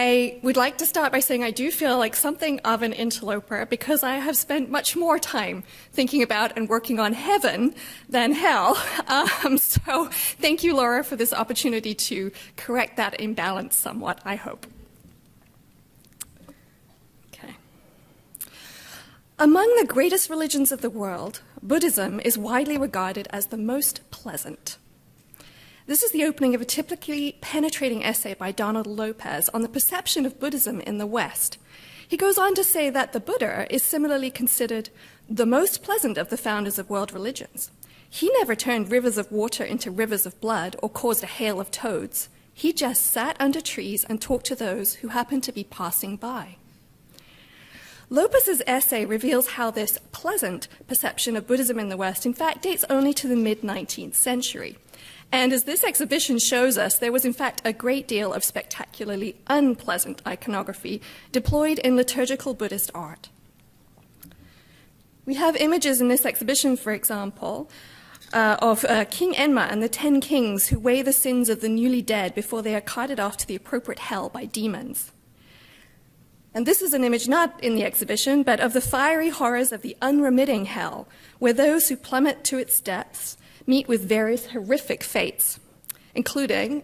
I would like to start by saying I do feel like something of an interloper because I have spent much more time thinking about and working on heaven than hell. So thank you, Laura, for this opportunity to correct that imbalance somewhat, I hope. Okay. Among the greatest religions of the world, Buddhism is widely regarded as the most pleasant. This is the opening of a typically penetrating essay by Donald Lopez on the perception of Buddhism in the West. He goes on to say that the Buddha is similarly considered the most pleasant of the founders of world religions. He never turned rivers of water into rivers of blood or caused a hail of toads. He just sat under trees and talked to those who happened to be passing by. Lopez's essay reveals how this pleasant perception of Buddhism in the West in fact dates only to the mid-19th century. And as this exhibition shows us, there was in fact a great deal of spectacularly unpleasant iconography deployed in liturgical Buddhist art. We have images in this exhibition, for example, of King Enma and the 10 kings who weigh the sins of the newly dead before they are carted off to the appropriate hell by demons. And this is an image not in the exhibition, but of the fiery horrors of the unremitting hell, where those who plummet to its depths meet with various horrific fates, including,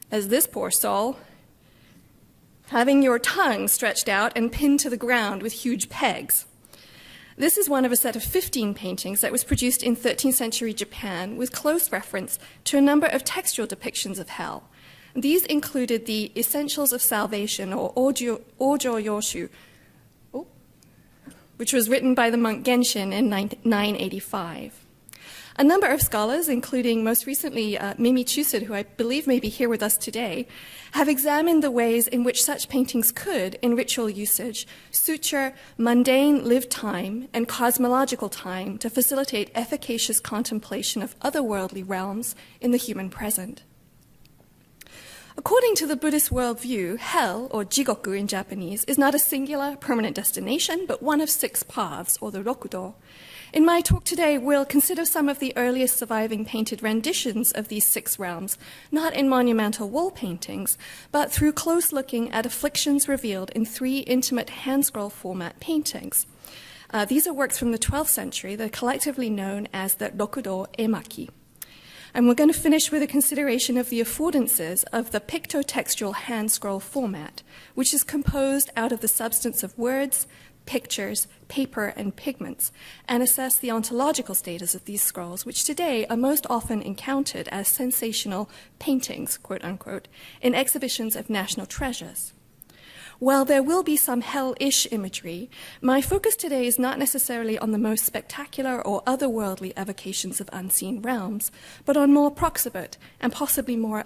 as this poor soul, having your tongue stretched out and pinned to the ground with huge pegs. This is one of a set of 15 paintings that was produced in 13th century Japan with close reference to a number of textual depictions of hell. These included the Essentials of Salvation, or Ojo Yoshu, which was written by the monk Genshin in 985. A number of scholars, including most recently Mimi Chusud, who I believe may be here with us today, have examined the ways in which such paintings could, in ritual usage, suture mundane lived time and cosmological time to facilitate efficacious contemplation of otherworldly realms in the human present. According to the Buddhist worldview, hell, or jigoku in Japanese, is not a singular permanent destination, but one of 6 paths, or the rokudo. In my talk today, we'll consider some of the earliest surviving painted renditions of these 6 realms, not in monumental wall paintings, but through close looking at afflictions revealed in 3 intimate hand-scroll format paintings. These are works from the 12th century. They're collectively known as the rokudo emaki. And we're going to finish with a consideration of the affordances of the pictotextual hand-scroll format, which is composed out of the substance of words, pictures, paper, and pigments, and assess the ontological status of these scrolls, which today are most often encountered as sensational paintings, quote unquote, in exhibitions of national treasures. While there will be some hell-ish imagery, my focus today is not necessarily on the most spectacular or otherworldly evocations of unseen realms, but on more proximate and possibly more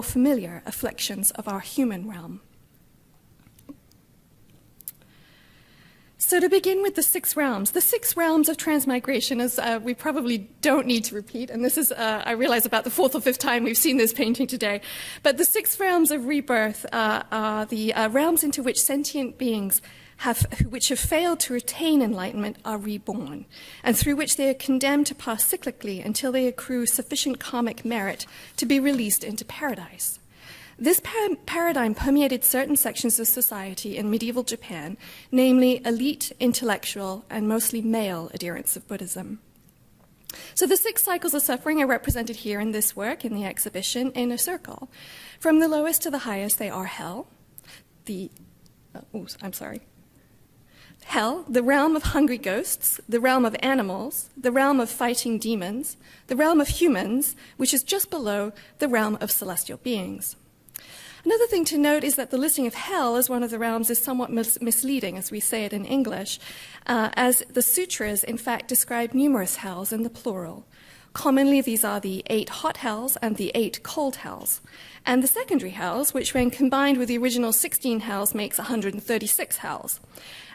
familiar afflictions of our human realm. So to begin with the 6 realms of transmigration, as we probably don't need to repeat, and this is, I realize, about the 4th or 5th time we've seen this painting today, but the 6 realms of rebirth are the realms into which sentient beings which have failed to attain enlightenment are reborn, and through which they are condemned to pass cyclically until they accrue sufficient karmic merit to be released into paradise. This paradigm permeated certain sections of society in medieval Japan, namely elite, intellectual, and mostly male adherents of Buddhism. So the 6 cycles of suffering are represented here in this work, in the exhibition, in a circle. From the lowest to the highest, they are hell, hell, the realm of hungry ghosts, the realm of animals, the realm of fighting demons, the realm of humans, which is just below the realm of celestial beings. Another thing to note is that the listing of hell as one of the realms is somewhat misleading, as we say it in English, as the sutras, in fact, describe numerous hells in the plural. Commonly, these are the 8 hot hells and the 8 cold hells. And the secondary hells, which when combined with the original 16 hells makes 136 hells.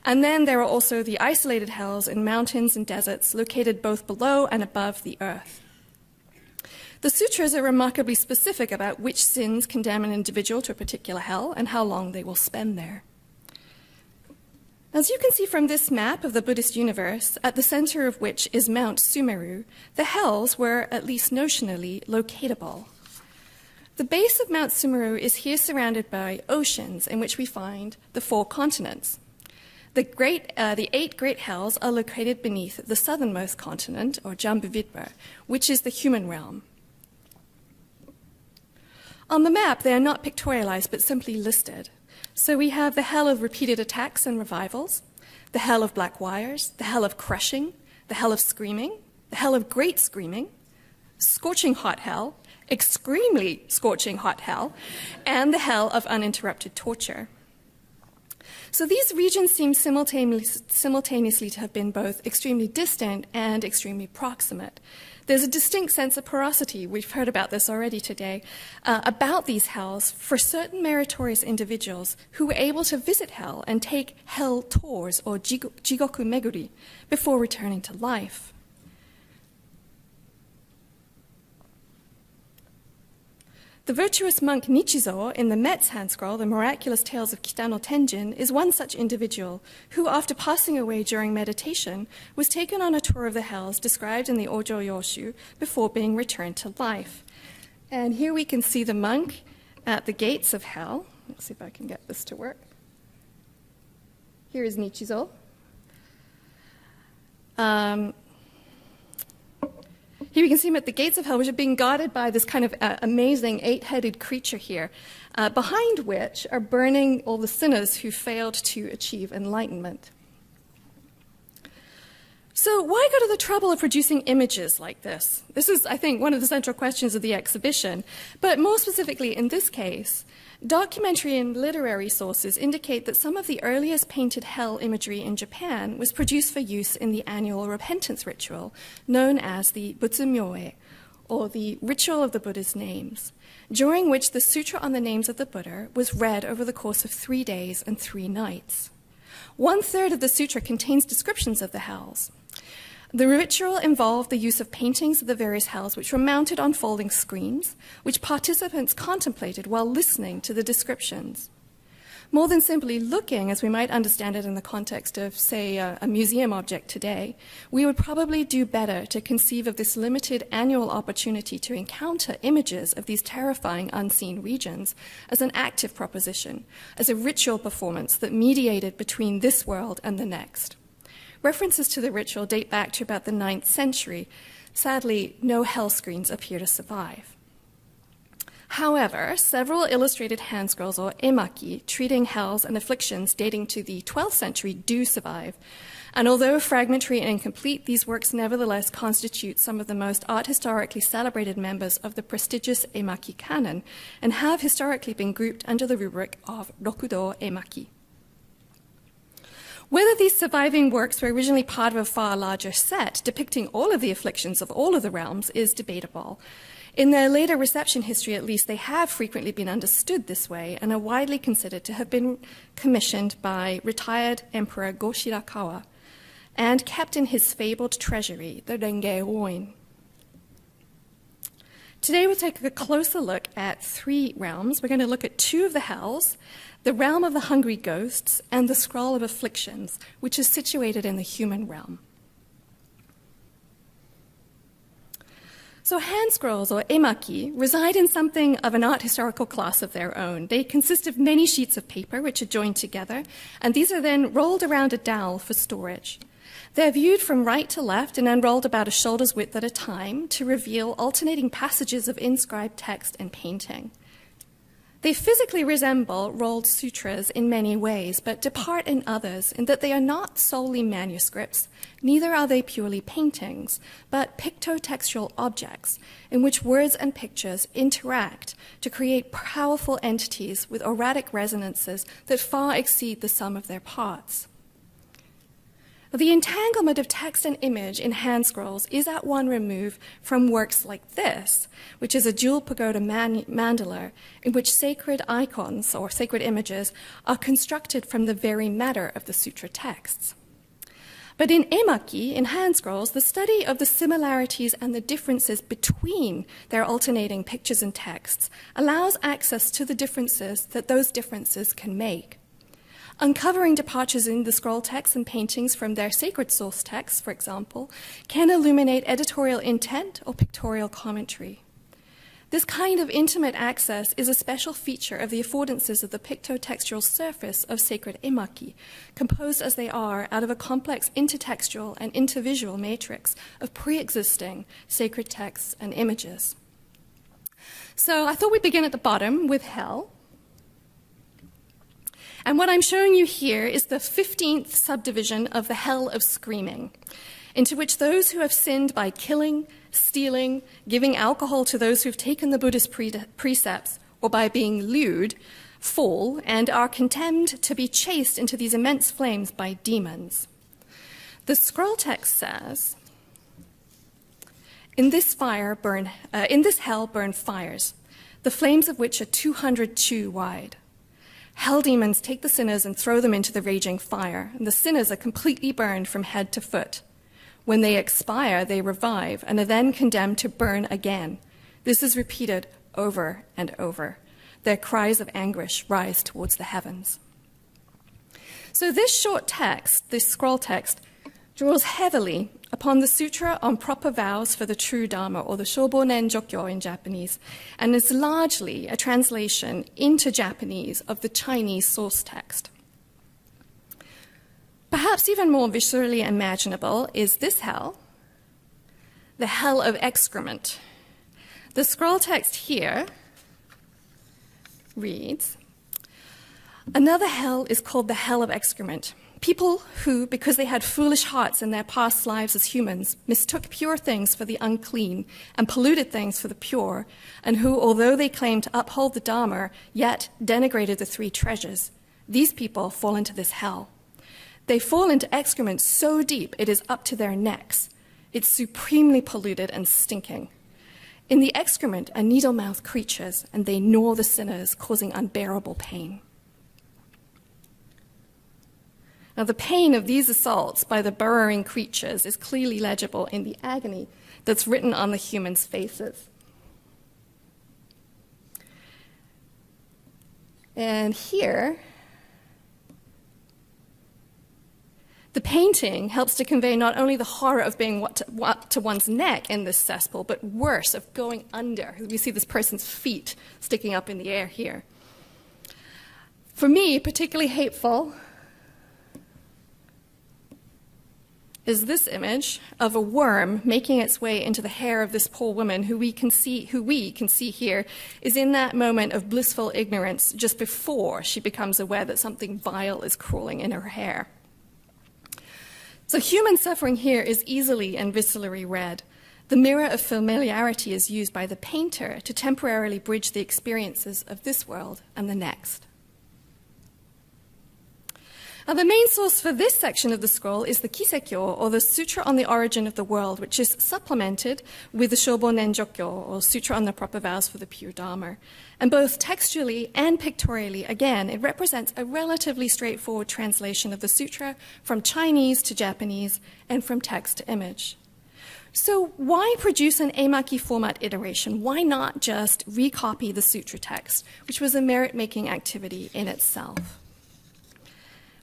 And then there are also the isolated hells in mountains and deserts located both below and above the earth. The sutras are remarkably specific about which sins condemn an individual to a particular hell and how long they will spend there. As you can see from this map of the Buddhist universe, at the center of which is Mount Sumeru, the hells were, at least notionally, locatable. The base of Mount Sumeru is here surrounded by oceans in which we find the 4 continents. The 8 great hells are located beneath the southernmost continent, or Jambudvipa, which is the human realm. On the map, they are not pictorialized, but simply listed. So we have the hell of repeated attacks and revivals, the hell of black wires, the hell of crushing, the hell of screaming, the hell of great screaming, scorching hot hell, extremely scorching hot hell, and the hell of uninterrupted torture. So these regions seem simultaneously to have been both extremely distant and extremely proximate. There's a distinct sense of porosity, we've heard about this already today, about these hells for certain meritorious individuals who were able to visit hell and take hell tours, or jigoku meguri, before returning to life. The virtuous monk Nichizo in the Metz hand scroll, The Miraculous Tales of Kitano Tenjin, is one such individual who, after passing away during meditation, was taken on a tour of the hells described in the Ojo Yoshu before being returned to life. And here we can see the monk at the gates of hell. Let's see if I can get this to work. Here is Nichizo. Here we can see him at the gates of hell, which are being guarded by this kind of amazing 8-headed creature here, behind which are burning all the sinners who failed to achieve enlightenment. So why go to the trouble of producing images like this? This is, I think, one of the central questions of the exhibition. But more specifically in this case, documentary and literary sources indicate that some of the earliest painted hell imagery in Japan was produced for use in the annual repentance ritual, known as the Butsumyoe, or the ritual of the Buddha's names, during which the sutra on the names of the Buddha was read over the course of 3 days and 3 nights. 1/3 of the sutra contains descriptions of the hells. The ritual involved the use of paintings of the various hells, which were mounted on folding screens, which participants contemplated while listening to the descriptions. More than simply looking, as we might understand it in the context of, say, a museum object today, we would probably do better to conceive of this limited annual opportunity to encounter images of these terrifying unseen regions as an active proposition, as a ritual performance that mediated between this world and the next. References to the ritual date back to about the 9th century. Sadly, no hell screens appear to survive. However, several illustrated hand scrolls, or emaki, treating hells and afflictions dating to the 12th century do survive. And although fragmentary and incomplete, these works nevertheless constitute some of the most art historically celebrated members of the prestigious emaki canon and have historically been grouped under the rubric of rokudo emaki. Whether these surviving works were originally part of a far larger set depicting all of the afflictions of all of the realms is debatable. In their later reception history, at least, they have frequently been understood this way and are widely considered to have been commissioned by retired Emperor Go-Shirakawa and kept in his fabled treasury, the Renge Ruin. Today we'll take a closer look at 3 realms. We're going to look at 2 of the hells, the realm of the hungry ghosts, and the scroll of afflictions, which is situated in the human realm. So hand scrolls, or emaki, reside in something of an art historical class of their own. They consist of many sheets of paper which are joined together, and these are then rolled around a dowel for storage. They're viewed from right to left and unrolled about a shoulder's width at a time to reveal alternating passages of inscribed text and painting. They physically resemble rolled sutras in many ways, but depart in others in that they are not solely manuscripts, neither are they purely paintings, but pictotextual objects in which words and pictures interact to create powerful entities with auratic resonances that far exceed the sum of their parts. The entanglement of text and image in hand scrolls is at one remove from works like this, which is a jewel pagoda mandala in which sacred icons or sacred images are constructed from the very matter of the sutra texts. But in emaki, in hand scrolls, the study of the similarities and the differences between their alternating pictures and texts allows access to the differences that those differences can make. Uncovering departures in the scroll texts and paintings from their sacred source texts, for example, can illuminate editorial intent or pictorial commentary. This kind of intimate access is a special feature of the affordances of the pictotextual surface of sacred emaki, composed as they are out of a complex intertextual and intervisual matrix of pre-existing sacred texts and images. So I thought we'd begin at the bottom with hell. And what I'm showing you here is the 15th subdivision of the hell of screaming, into which those who have sinned by killing, stealing, giving alcohol to those who've taken the Buddhist precepts, or by being lewd, fall and are condemned to be chased into these immense flames by demons. The scroll text says, in this hell burn fires, the flames of which are 200 chu wide. Hell demons take the sinners and throw them into the raging fire, and the sinners are completely burned from head to foot. When they expire, they revive and are then condemned to burn again. This is repeated over and over. Their cries of anguish rise towards the heavens. So this short text, this scroll text, draws heavily upon the Sutra on Proper Vows for the True Dharma, or the Shobonen Jokyo in Japanese, and is largely a translation into Japanese of the Chinese source text. Perhaps even more viscerally imaginable is this hell, the hell of excrement. The scroll text here reads, another hell is called the hell of excrement. People who, because they had foolish hearts in their past lives as humans, mistook pure things for the unclean and polluted things for the pure, and who, although they claimed to uphold the Dharma, yet denigrated the three treasures, these people fall into this hell. They fall into excrement so deep it is up to their necks. It's supremely polluted and stinking. In the excrement are needle-mouthed creatures, and they gnaw the sinners, causing unbearable pain. Now, the pain of these assaults by the burrowing creatures is clearly legible in the agony that's written on the humans' faces. And here, the painting helps to convey not only the horror of being what to one's neck in this cesspool, but worse, of going under. We see this person's feet sticking up in the air here. For me, particularly hateful is this image of a worm making its way into the hair of this poor woman who we can see here is in that moment of blissful ignorance just before she becomes aware that something vile is crawling in her hair. So human suffering here is easily and viscerally read. The mirror of familiarity is used by the painter to temporarily bridge the experiences of this world and the next. Now, the main source for this section of the scroll is the Kisekyo, or the Sutra on the Origin of the World, which is supplemented with the Shobonen Jokyo, or Sutra on the Proper Vows for the Pure Dharma. And both textually and pictorially, again, it represents a relatively straightforward translation of the sutra from Chinese to Japanese and from text to image. So why produce an emaki format iteration? Why not just recopy the sutra text, which was a merit-making activity in itself?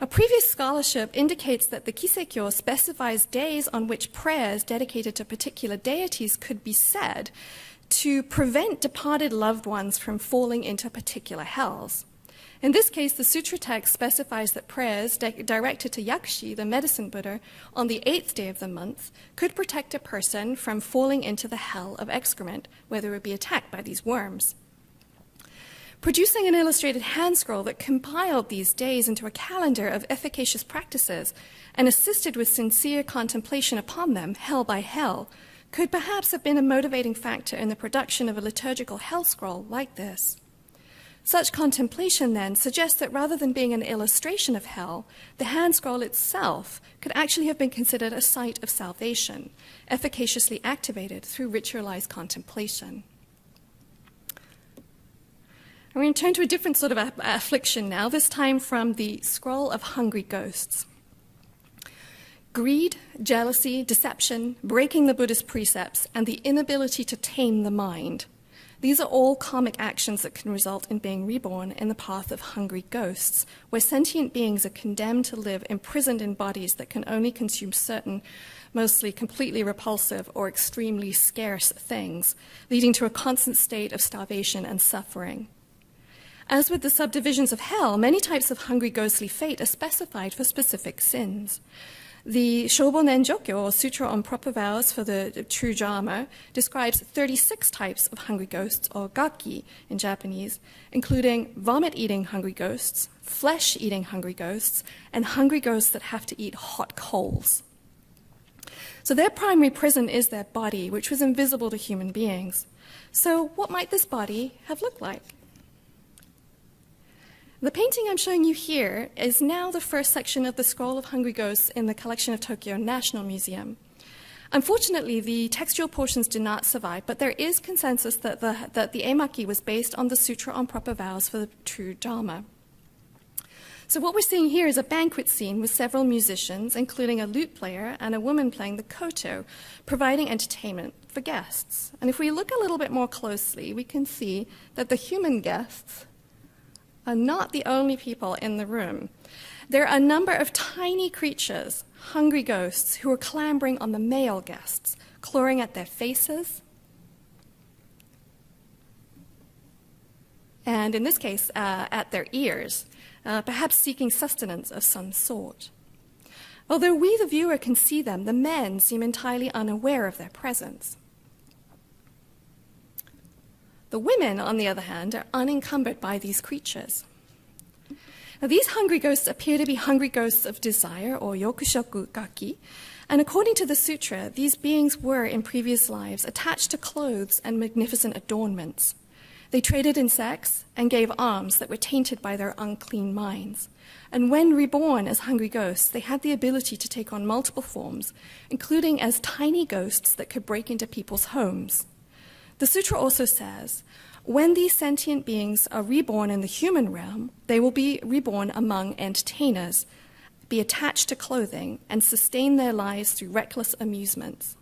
A previous scholarship indicates that the Kisekyo specifies days on which prayers dedicated to particular deities could be said to prevent departed loved ones from falling into particular hells. In this case, the sutra text specifies that prayers directed to Yakshi, the medicine Buddha, on the 8th day of the month could protect a person from falling into the hell of excrement, where they would be attacked by these worms. Producing an illustrated hand scroll that compiled these days into a calendar of efficacious practices and assisted with sincere contemplation upon them, hell by hell, could perhaps have been a motivating factor in the production of a liturgical hell scroll like this. Such contemplation, then, suggests that rather than being an illustration of hell, the hand scroll itself could actually have been considered a site of salvation, efficaciously activated through ritualized contemplation. We're going to turn to a different sort of affliction now, this time from the Scroll of Hungry Ghosts. Greed, jealousy, deception, breaking the Buddhist precepts, and the inability to tame the mind. These are all karmic actions that can result in being reborn in the path of hungry ghosts, where sentient beings are condemned to live imprisoned in bodies that can only consume certain, mostly completely repulsive or extremely scarce things, leading to a constant state of starvation and suffering. As with the subdivisions of hell, many types of hungry ghostly fate are specified for specific sins. The Shobo Nenjokyo, or Sutra on Proper Vows for the True Dharma, describes 36 types of hungry ghosts, or gaki in Japanese, including vomit-eating hungry ghosts, flesh-eating hungry ghosts, and hungry ghosts that have to eat hot coals. So their primary prison is their body, which was invisible to human beings. So what might this body have looked like? The painting I'm showing you here is now the first section of the Scroll of Hungry Ghosts in the collection of Tokyo National Museum. Unfortunately, the textual portions do not survive, but there is consensus that the emaki was based on the Sutra on Proper Vows for the True Dharma. So what we're seeing here is a banquet scene with several musicians, including a lute player and a woman playing the koto, providing entertainment for guests. And if we look a little bit more closely, we can see that the human guests are not the only people in the room. There are a number of tiny creatures, hungry ghosts, who are clambering on the male guests, clawing at their faces, and in this case, at their ears, perhaps seeking sustenance of some sort. Although we, the viewer, can see them, the men seem entirely unaware of their presence. The women, on the other hand, are unencumbered by these creatures. Now, these hungry ghosts appear to be hungry ghosts of desire, or yokushoku gaki, and according to the sutra, these beings were, in previous lives, attached to clothes and magnificent adornments. They traded in sex and gave alms that were tainted by their unclean minds. And when reborn as hungry ghosts, they had the ability to take on multiple forms, including as tiny ghosts that could break into people's homes. The sutra also says, when these sentient beings are reborn in the human realm, they will be reborn among entertainers, be attached to clothing, and sustain their lives through reckless amusements.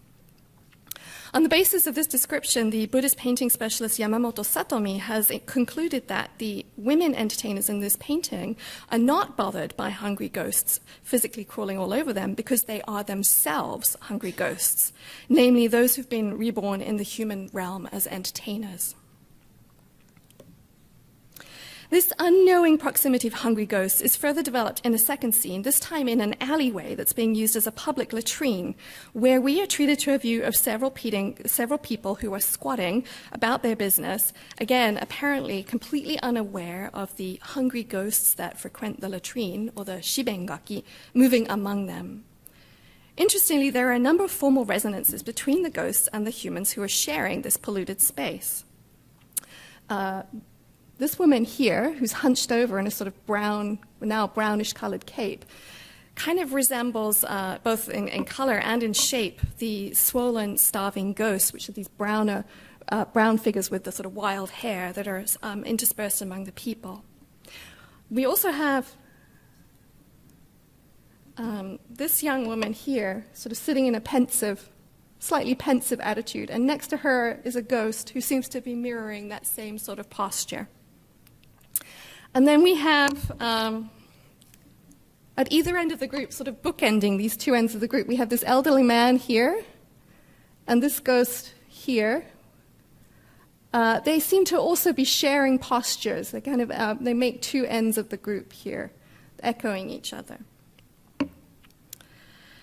On the basis of this description, the Buddhist painting specialist Yamamoto Satomi has concluded that the women entertainers in this painting are not bothered by hungry ghosts physically crawling all over them because they are themselves hungry ghosts, namely those who've been reborn in the human realm as entertainers. This unknowing proximity of hungry ghosts is further developed in a second scene, this time in an alleyway that's being used as a public latrine, where we are treated to a view of several people who are squatting about their business, again, apparently completely unaware of the hungry ghosts that frequent the latrine, or the shibengaki, moving among them. Interestingly, there are a number of formal resonances between the ghosts and the humans who are sharing this polluted space. This woman here, who's hunched over in a sort of brown, now brownish-colored cape, kind of resembles, both in color and in shape, the swollen, starving ghosts, which are these brown figures with the sort of wild hair that are interspersed among the people. We also have this young woman here, sort of sitting in a slightly pensive attitude, and next to her is a ghost who seems to be mirroring that same sort of posture. And then we have, at either end of the group, sort of bookending these two ends of the group, we have this elderly man here and this ghost here. They seem to also be sharing postures. They kind of they make two ends of the group here, echoing each other.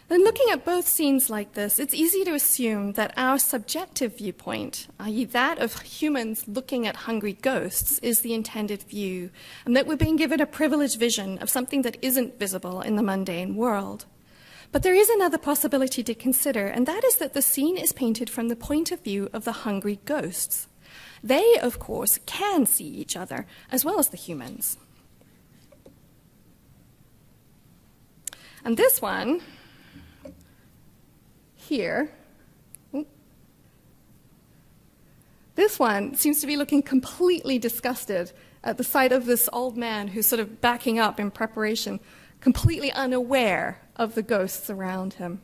And looking at both scenes like this, it's easy to assume that our subjective viewpoint, i.e. that of humans looking at hungry ghosts, is the intended view, and that we're being given a privileged vision of something that isn't visible in the mundane world. But there is another possibility to consider, and that is that the scene is painted from the point of view of the hungry ghosts. They, of course, can see each other, as well as the humans. And this one here, this one seems to be looking completely disgusted at the sight of this old man who's sort of backing up in preparation, completely unaware of the ghosts around him.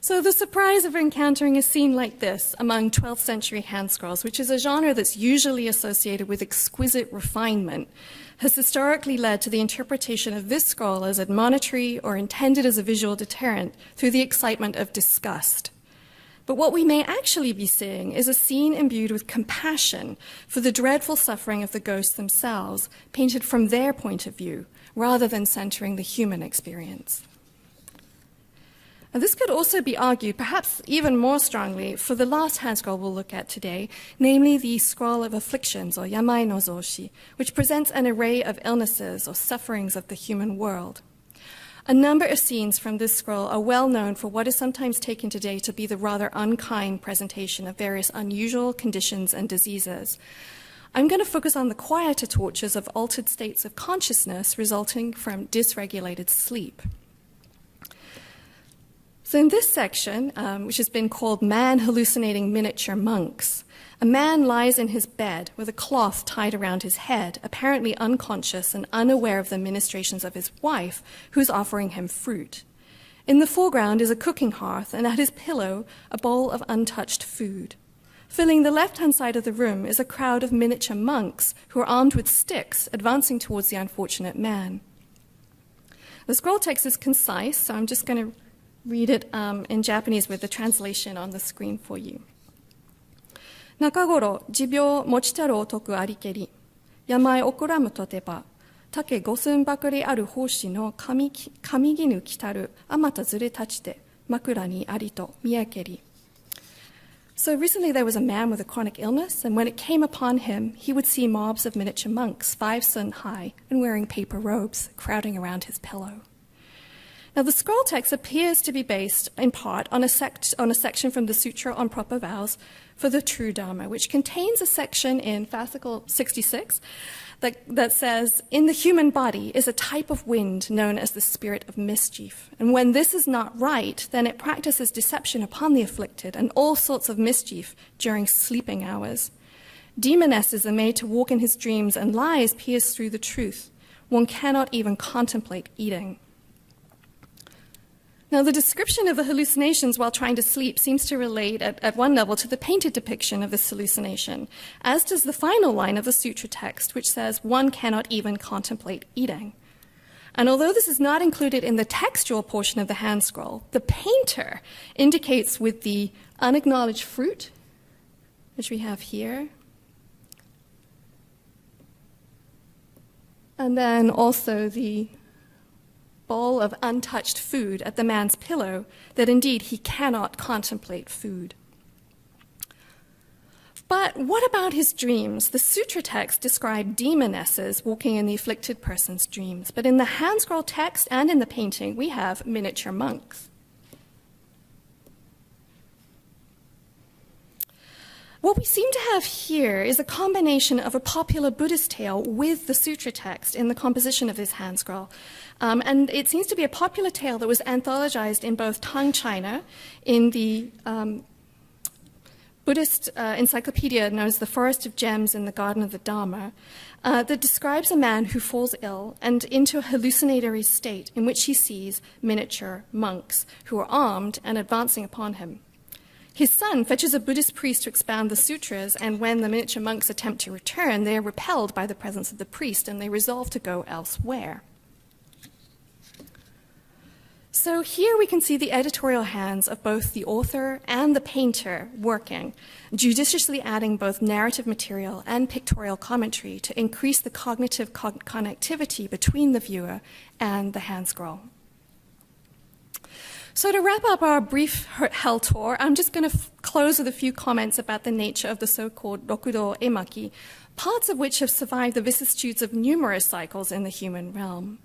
So the surprise of encountering a scene like this among 12th century hand scrolls, which is a genre that's usually associated with exquisite refinement, has historically led to the interpretation of this scroll as admonitory or intended as a visual deterrent through the excitement of disgust. But what we may actually be seeing is a scene imbued with compassion for the dreadful suffering of the ghosts themselves, painted from their point of view, rather than centering the human experience. Now, this could also be argued, perhaps even more strongly, for the last hand scroll we'll look at today, namely the Scroll of Afflictions, or Yamai no Zoshi, which presents an array of illnesses or sufferings of the human world. A number of scenes from this scroll are well known for what is sometimes taken today to be the rather unkind presentation of various unusual conditions and diseases. I'm going to focus on the quieter tortures of altered states of consciousness resulting from dysregulated sleep. So in this section, which has been called Man Hallucinating Miniature Monks, a man lies in his bed with a cloth tied around his head, apparently unconscious and unaware of the ministrations of his wife, who's offering him fruit. In the foreground is a cooking hearth, and at his pillow, a bowl of untouched food. Filling the left-hand side of the room is a crowd of miniature monks who are armed with sticks, advancing towards the unfortunate man. The scroll text is concise, so I'm just going to read it in Japanese with the translation on the screen for you. 中頃、持病持ちたる男ありけり、病おくらむとてば、竹五寸ばかりある奉仕の神絹来たるあまたずれ立ちて、枕にありと見えけり。So recently there was a man with a chronic illness, and when it came upon him, he would see mobs of miniature monks, 5 sun high, and wearing paper robes, crowding around his pillow. Now, the scroll text appears to be based, in part, on a section from the Sutra on Proper Vows for the True Dharma, which contains a section in fascicle 66 that says, in the human body is a type of wind known as the spirit of mischief. And when this is not right, then it practices deception upon the afflicted and all sorts of mischief during sleeping hours. Demonesses are made to walk in his dreams, and lies pierce through the truth. One cannot even contemplate eating. Now, the description of the hallucinations while trying to sleep seems to relate at one level to the painted depiction of this hallucination, as does the final line of the sutra text, which says, one cannot even contemplate eating. And although this is not included in the textual portion of the hand scroll, the painter indicates with the unacknowledged fruit, which we have here, and then also the bowl of untouched food at the man's pillow, that indeed he cannot contemplate food. But what about his dreams? The sutra text described demonesses walking in the afflicted person's dreams, but in the hand scroll text and in the painting, we have miniature monks. What we seem to have here is a combination of a popular Buddhist tale with the sutra text in the composition of this hand scroll. And it seems to be a popular tale that was anthologized in both Tang China, in the Buddhist encyclopedia known as the Forest of Gems in the Garden of the Dharma, that describes a man who falls ill and into a hallucinatory state in which he sees miniature monks who are armed and advancing upon him. His son fetches a Buddhist priest to expound the sutras, and when the miniature monks attempt to return, they are repelled by the presence of the priest, and they resolve to go elsewhere. So here we can see the editorial hands of both the author and the painter working, judiciously adding both narrative material and pictorial commentary to increase the cognitive connectivity between the viewer and the hand scroll. So to wrap up our brief hell tour, I'm just going to close with a few comments about the nature of the so-called Rokudo Emaki, parts of which have survived the vicissitudes of numerous cycles in the human realm.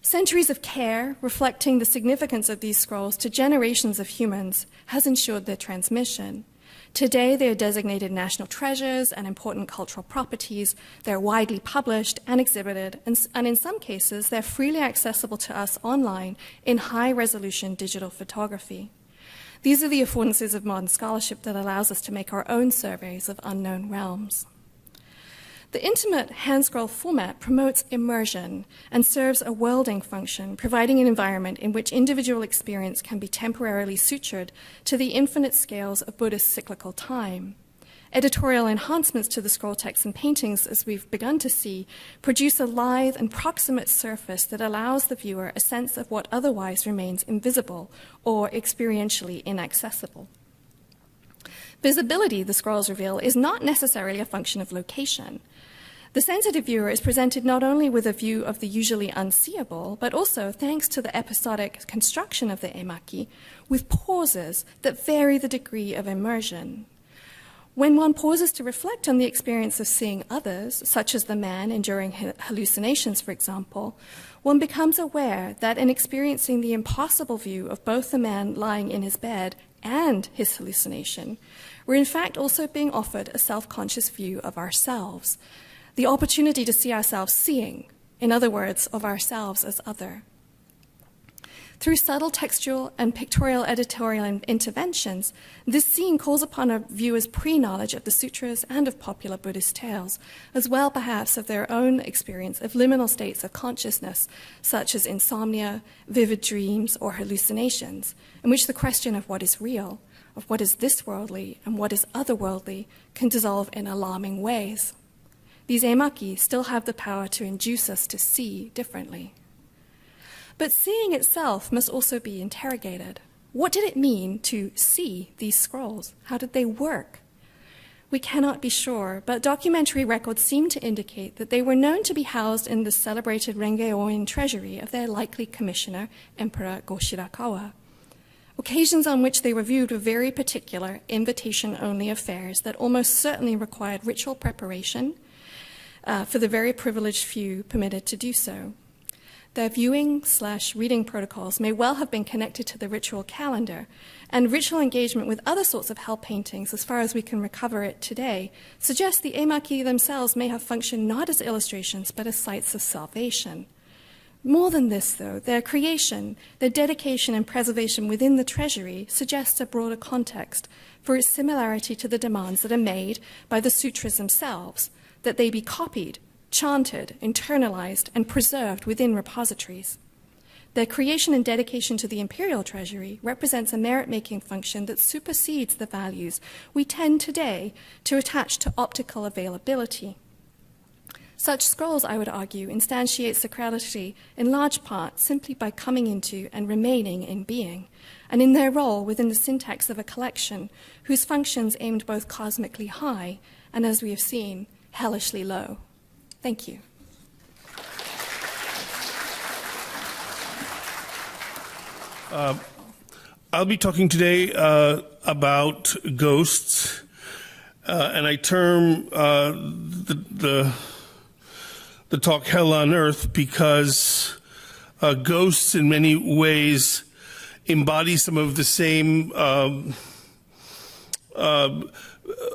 Centuries of care, reflecting the significance of these scrolls to generations of humans, has ensured their transmission. Today, they are designated national treasures and important cultural properties. They're widely published and exhibited, and in some cases, they're freely accessible to us online in high-resolution digital photography. These are the affordances of modern scholarship that allows us to make our own surveys of unknown realms. The intimate hand-scroll format promotes immersion and serves a worlding function, providing an environment in which individual experience can be temporarily sutured to the infinite scales of Buddhist cyclical time. Editorial enhancements to the scroll texts and paintings, as we've begun to see, produce a lithe and proximate surface that allows the viewer a sense of what otherwise remains invisible or experientially inaccessible. Visibility, the scrolls reveal, is not necessarily a function of location. The sensitive viewer is presented not only with a view of the usually unseeable, but also, thanks to the episodic construction of the emaki, with pauses that vary the degree of immersion. When one pauses to reflect on the experience of seeing others, such as the man enduring hallucinations, for example, one becomes aware that in experiencing the impossible view of both the man lying in his bed and his hallucination, we're in fact also being offered a self-conscious view of ourselves, the opportunity to see ourselves seeing, in other words, of ourselves as other. Through subtle textual and pictorial editorial interventions, this scene calls upon a viewer's pre-knowledge of the sutras and of popular Buddhist tales, as well perhaps of their own experience of liminal states of consciousness, such as insomnia, vivid dreams, or hallucinations, in which the question of what is real, of what is this-worldly, and what is otherworldly can dissolve in alarming ways. These emaki still have the power to induce us to see differently. But seeing itself must also be interrogated. What did it mean to see these scrolls? How did they work? We cannot be sure, but documentary records seem to indicate that they were known to be housed in the celebrated Renge-Oin treasury of their likely commissioner, Emperor Go-Shirakawa. Occasions on which they were viewed were very particular, invitation-only affairs that almost certainly required ritual preparation for the very privileged few permitted to do so. Their viewing/reading protocols may well have been connected to the ritual calendar, and ritual engagement with other sorts of hell paintings, as far as we can recover it today, suggests the emaki themselves may have functioned not as illustrations, but as sites of salvation. More than this, though, their creation, their dedication and preservation within the treasury suggests a broader context for its similarity to the demands that are made by the sutras themselves, that they be copied, chanted, internalized, and preserved within repositories. Their creation and dedication to the imperial treasury represents a merit-making function that supersedes the values we tend today to attach to optical availability. Such scrolls, I would argue, instantiate sacrality in large part simply by coming into and remaining in being, and in their role within the syntax of a collection whose functions aimed both cosmically high and, as we have seen, hellishly low. Thank you. I'll be talking today about ghosts, and I term the talk Hell on Earth because ghosts in many ways embody some of the same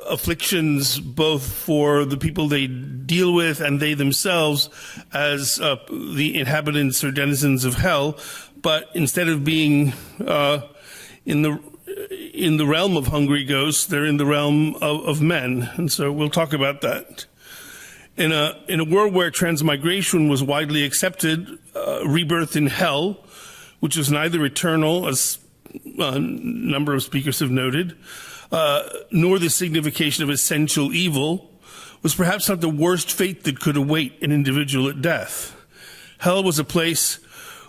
afflictions, both for the people they deal with and they themselves as the inhabitants or denizens of hell, but instead of being in the realm of hungry ghosts, they're in the realm of men, and so we'll talk about that. In a world where transmigration was widely accepted, rebirth in hell, which is neither eternal, as a number of speakers have noted, nor the signification of essential evil, was perhaps not the worst fate that could await an individual at death. Hell was a place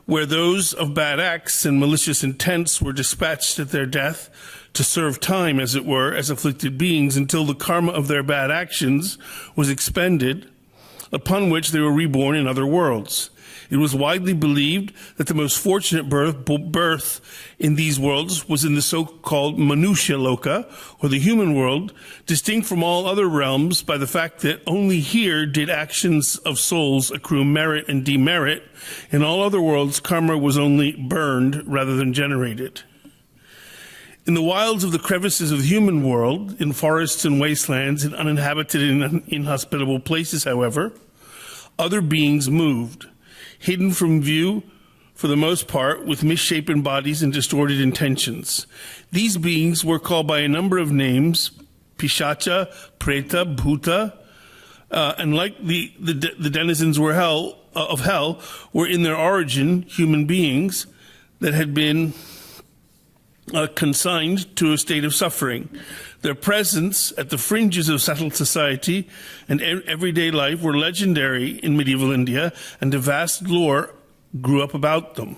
where those of bad acts and malicious intents were dispatched at their death to serve time, as it were, as afflicted beings until the karma of their bad actions was expended, upon which they were reborn in other worlds. It was widely believed that the most fortunate birth in these worlds was in the so-called Manusya Loka, or the human world, distinct from all other realms by the fact that only here did actions of souls accrue merit and demerit. In all other worlds, karma was only burned rather than generated. In the wilds of the crevices of the human world, in forests and wastelands, in uninhabited and inhospitable places, however, other beings moved, hidden from view for the most part, with misshapen bodies and distorted intentions. These beings were called by a number of names: Pishacha, Preta, Bhuta, and like the denizens of hell were in their origin human beings that had been consigned to a state of suffering. Their presence at the fringes of settled society and everyday life were legendary in medieval India, and a vast lore grew up about them.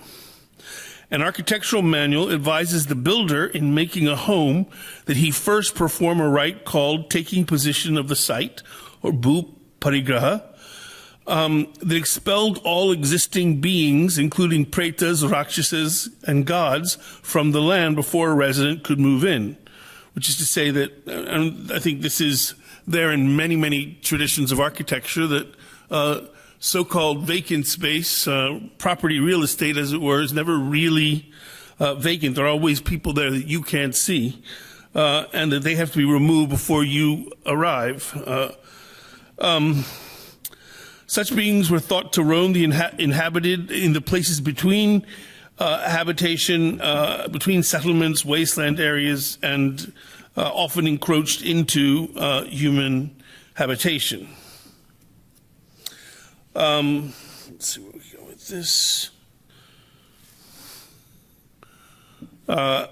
An architectural manual advises the builder in making a home that he first perform a rite called taking possession of the site, or bhu parigraha, that expelled all existing beings, including pretas, rakshasas, and gods, from the land before a resident could move in. Which is to say that, and I think this is there in many, many traditions of architecture, that so-called vacant space, property, real estate, as it were, is never really vacant. There are always people there that you can't see, and that they have to be removed before you arrive. Such beings were thought to roam the inhabited in the places between habitation, between settlements, wasteland areas, and often encroached into human habitation. Let's see where we go with this. One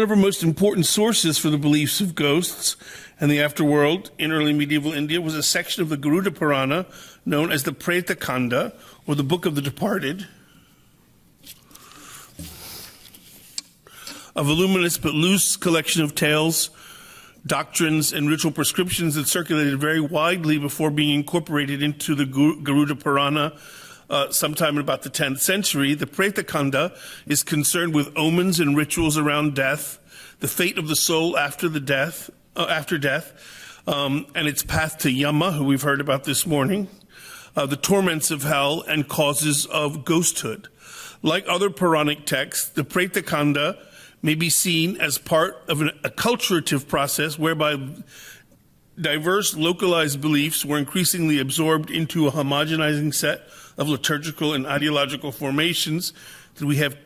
of our most important sources for the beliefs of ghosts and the afterworld in early medieval India was a section of the Garuda Purana known as the Preta Kanda, or the Book of the Departed, a voluminous but loose collection of tales, doctrines, and ritual prescriptions that circulated very widely before being incorporated into the Garuda Purana sometime in about the 10th century. The Preta Kanda is concerned with omens and rituals around death, the fate of the soul after death, and its path to Yama, who we've heard about this morning, the torments of hell, and causes of ghosthood. Like other Puranic texts, the Preta Kanda may be seen as part of a acculturative process whereby diverse localized beliefs were increasingly absorbed into a homogenizing set of liturgical and ideological formations that we have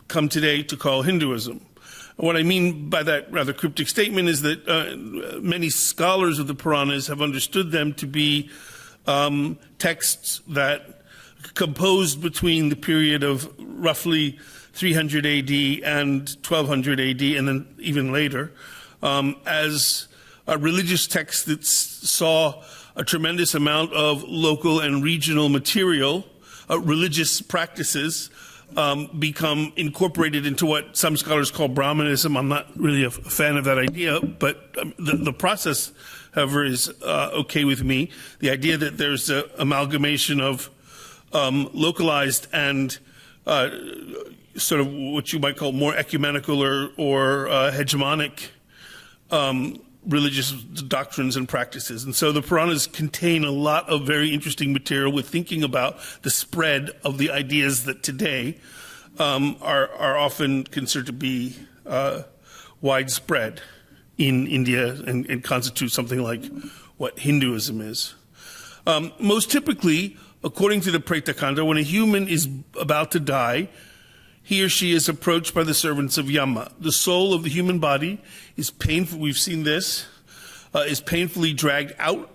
come today to call Hinduism. What I mean by that rather cryptic statement is that many scholars of the Puranas have understood them to be texts that composed between the period of roughly 300 AD and 1200 AD, and then even later, as a religious text that saw a tremendous amount of local and regional material, religious practices, become incorporated into what some scholars call Brahmanism. I'm not really a fan of that idea, but the process, however, is okay with me. The idea that there's an amalgamation of localized and sort of what you might call more ecumenical or hegemonic religious doctrines and practices. And so the Puranas contain a lot of very interesting material with thinking about the spread of the ideas that today are often considered to be widespread in India and constitute something like what Hinduism is. Most typically, according to the Preta Kanda, when a human is about to die, he or she is approached by the servants of Yama. The soul of the human body is painful. We've seen this, is painfully dragged out.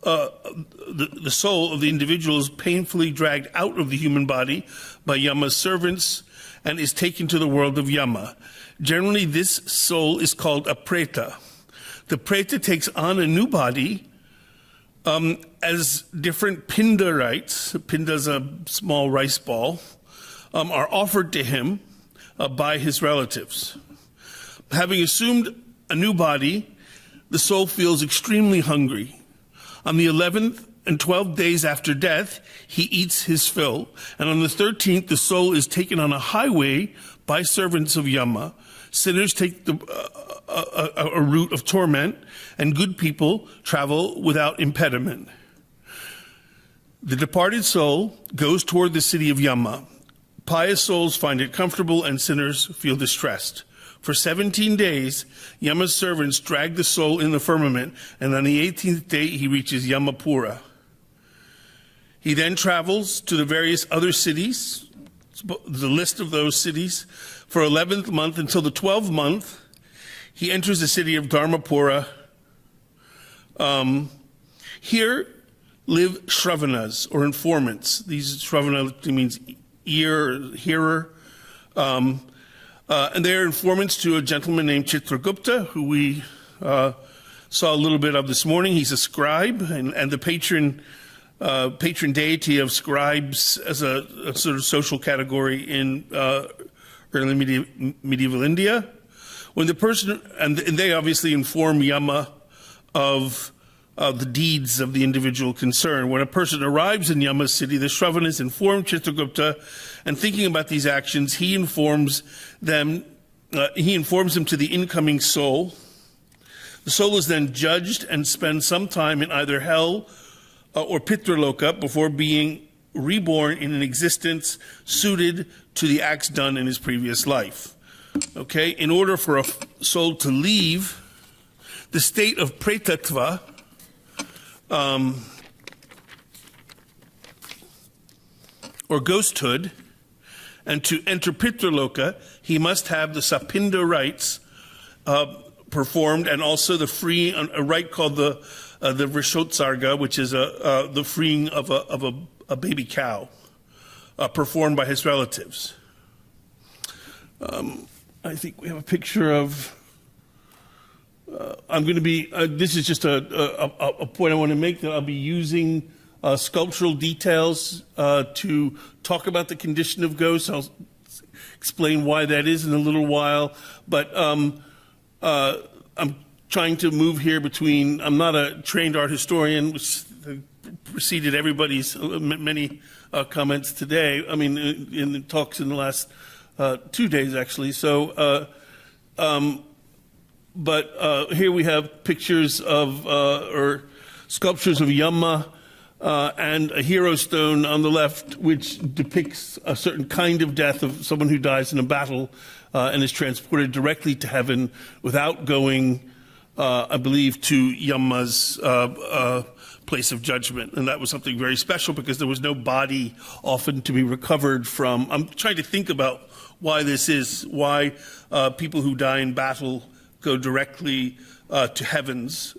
The soul of the individual is painfully dragged out of the human body by Yama's servants and is taken to the world of Yama. Generally, this soul is called a preta. The preta takes on a new body as different pinda rites. Pinda is a small rice ball. Are offered to him by his relatives. Having assumed a new body, the soul feels extremely hungry. On the 11th and 12th days after death, he eats his fill, and on the 13th, the soul is taken on a highway by servants of Yama. Sinners take a route of torment, and good people travel without impediment. The departed soul goes toward the city of Yama. Pious souls find it comfortable and sinners feel distressed. For 17 days, Yama's servants drag the soul in the firmament, and on the 18th day he reaches Yamapura. He then travels to the various other cities, the list of those cities, for 11th month until the 12th month. He enters the city of Dharmapura, Here live Shravanas, or informants. These Shravana means ear, hearer. And they are informants to a gentleman named Chitragupta, who we saw a little bit of this morning. He's a scribe and the patron deity of scribes as a sort of social category in early medieval India. When the person, and they obviously inform Yama of the deeds of the individual concerned. When a person arrives in Yama's city, the Shravanas inform Chitragupta, and thinking about these actions, he informs them to the incoming soul. The soul is then judged and spends some time in either hell or Pitraloka before being reborn in an existence suited to the acts done in his previous life. Okay, in order for a soul to leave the state of pretatva, or ghosthood, and to enter Pitraloka, he must have the Sapinda rites performed, and also the a rite called the Vrishotsarga, which is the freeing of a baby cow, performed by his relatives. I think we have a picture of. I'm going to be. This is just a point I want to make, that I'll be using sculptural details to talk about the condition of ghosts. I'll explain why that is in a little while. But I'm trying to move here between. I'm not a trained art historian, which preceded everybody's many comments today. I mean, in the talks in the last 2 days, actually. So. But here we have pictures of, or sculptures of Yama and a hero stone on the left, which depicts a certain kind of death of someone who dies in a battle and is transported directly to heaven without going, I believe, to Yama's place of judgment. And that was something very special because there was no body often to be recovered from. I'm trying to think about why this is, why people who die in battle go directly to heavens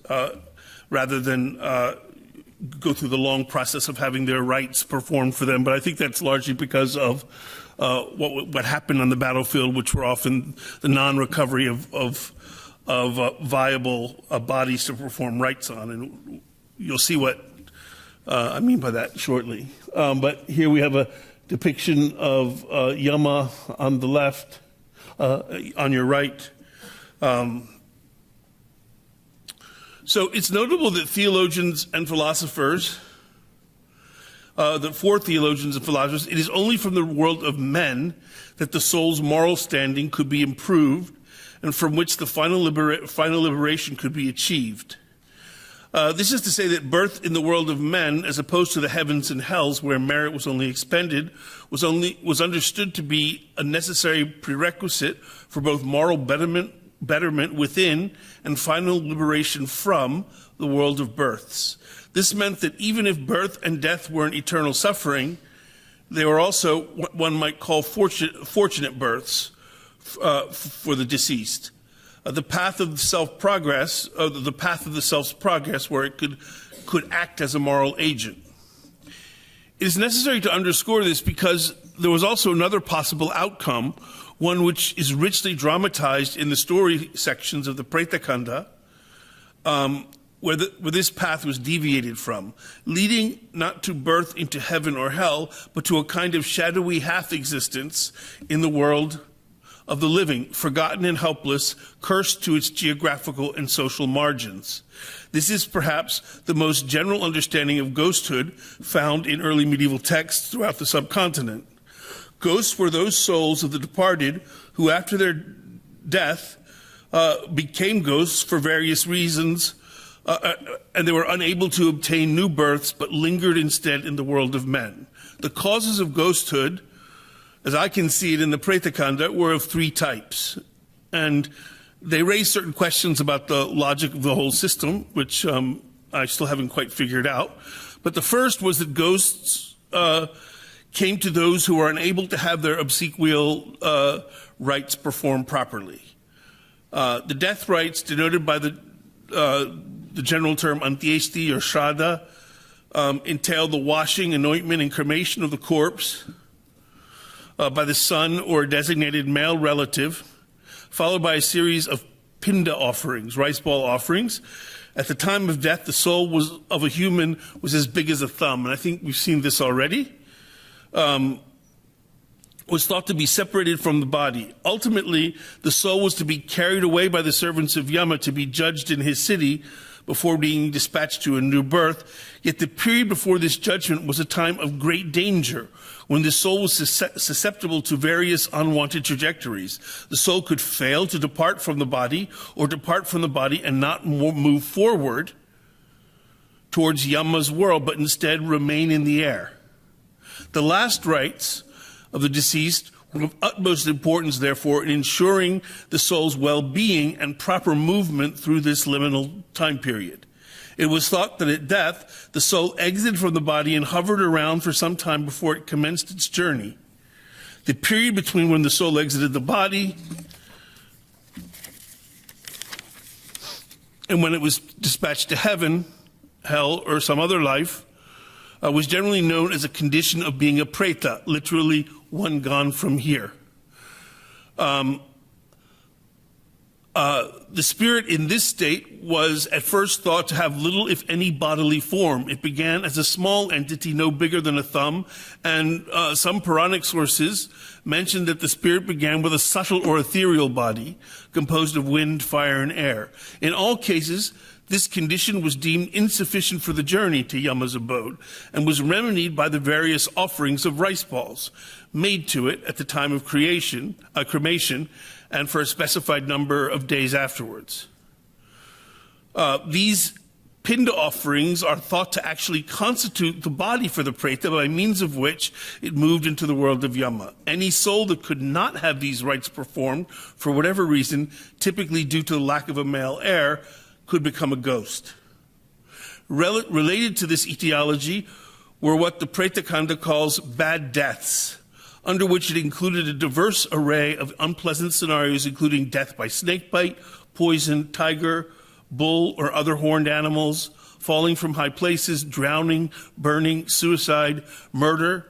rather than go through the long process of having their rites performed for them. But I think that's largely because of what happened on the battlefield, which were often the non-recovery of viable bodies to perform rites on. And you'll see what I mean by that shortly. But here we have a depiction of Yama on the left, on your right. So it's notable that theologians and philosophers, for theologians and philosophers, it is only from the world of men that the soul's moral standing could be improved and from which the final liberation could be achieved. This is to say that birth in the world of men, as opposed to the heavens and hells where merit was only expended, was understood to be a necessary prerequisite for both moral betterment within and final liberation from the world of births. This meant that even if birth and death weren't eternal suffering, they were also what one might call fortunate births for the deceased. The path of the self-progress, the path of the self's progress, where it could act as a moral agent. It is necessary to underscore this because there was also another possible outcome, one which is richly dramatized in the story sections of the Pretakanda, where this path was deviated from, leading not to birth into heaven or hell, but to a kind of shadowy half-existence in the world of the living, forgotten and helpless, cursed to its geographical and social margins. This is perhaps the most general understanding of ghosthood found in early medieval texts throughout the subcontinent. Ghosts were those souls of the departed who, after their death, became ghosts for various reasons, and they were unable to obtain new births, but lingered instead in the world of men. The causes of ghosthood, as I can see it in the Pretakanda, were of three types. And they raise certain questions about the logic of the whole system, which I still haven't quite figured out. But the first was that ghosts came to those who were unable to have their obsequial rites performed properly. The death rites, denoted by the the general term antiesti or shraddha, entailed the washing, anointment, and cremation of the corpse by the son or a designated male relative, followed by a series of pinda offerings, rice ball offerings. At the time of death, the soul of a human was as big as a thumb, and I think we've seen this already. Was thought to be separated from the body. Ultimately, the soul was to be carried away by the servants of Yama to be judged in his city before being dispatched to a new birth. Yet the period before this judgment was a time of great danger, when the soul was susceptible to various unwanted trajectories. The soul could fail to depart from the body, or depart from the body and not move forward towards Yama's world, but instead remain in the air. The last rites of the deceased were of utmost importance, therefore, in ensuring the soul's well-being and proper movement through this liminal time period. It was thought that at death, the soul exited from the body and hovered around for some time before it commenced its journey. The period between when the soul exited the body and when it was dispatched to heaven, hell, or some other life was generally known as a condition of being a preta, literally one gone from here. The spirit in this state was at first thought to have little, if any, bodily form. It began as a small entity no bigger than a thumb, and some Puranic sources mention that the spirit began with a subtle or ethereal body composed of wind, fire, and air. In all cases, this condition was deemed insufficient for the journey to Yama's abode and was remedied by the various offerings of rice balls made to it at the time of cremation, and for a specified number of days afterwards. These pinda offerings are thought to actually constitute the body for the preta, by means of which it moved into the world of Yama. Any soul that could not have these rites performed, for whatever reason, typically due to the lack of a male heir, could become a ghost. Related to this etiology were what the Preta Kanda calls bad deaths, under which it included a diverse array of unpleasant scenarios, including death by snakebite, poison, tiger, bull, or other horned animals, falling from high places, drowning, burning, suicide, murder,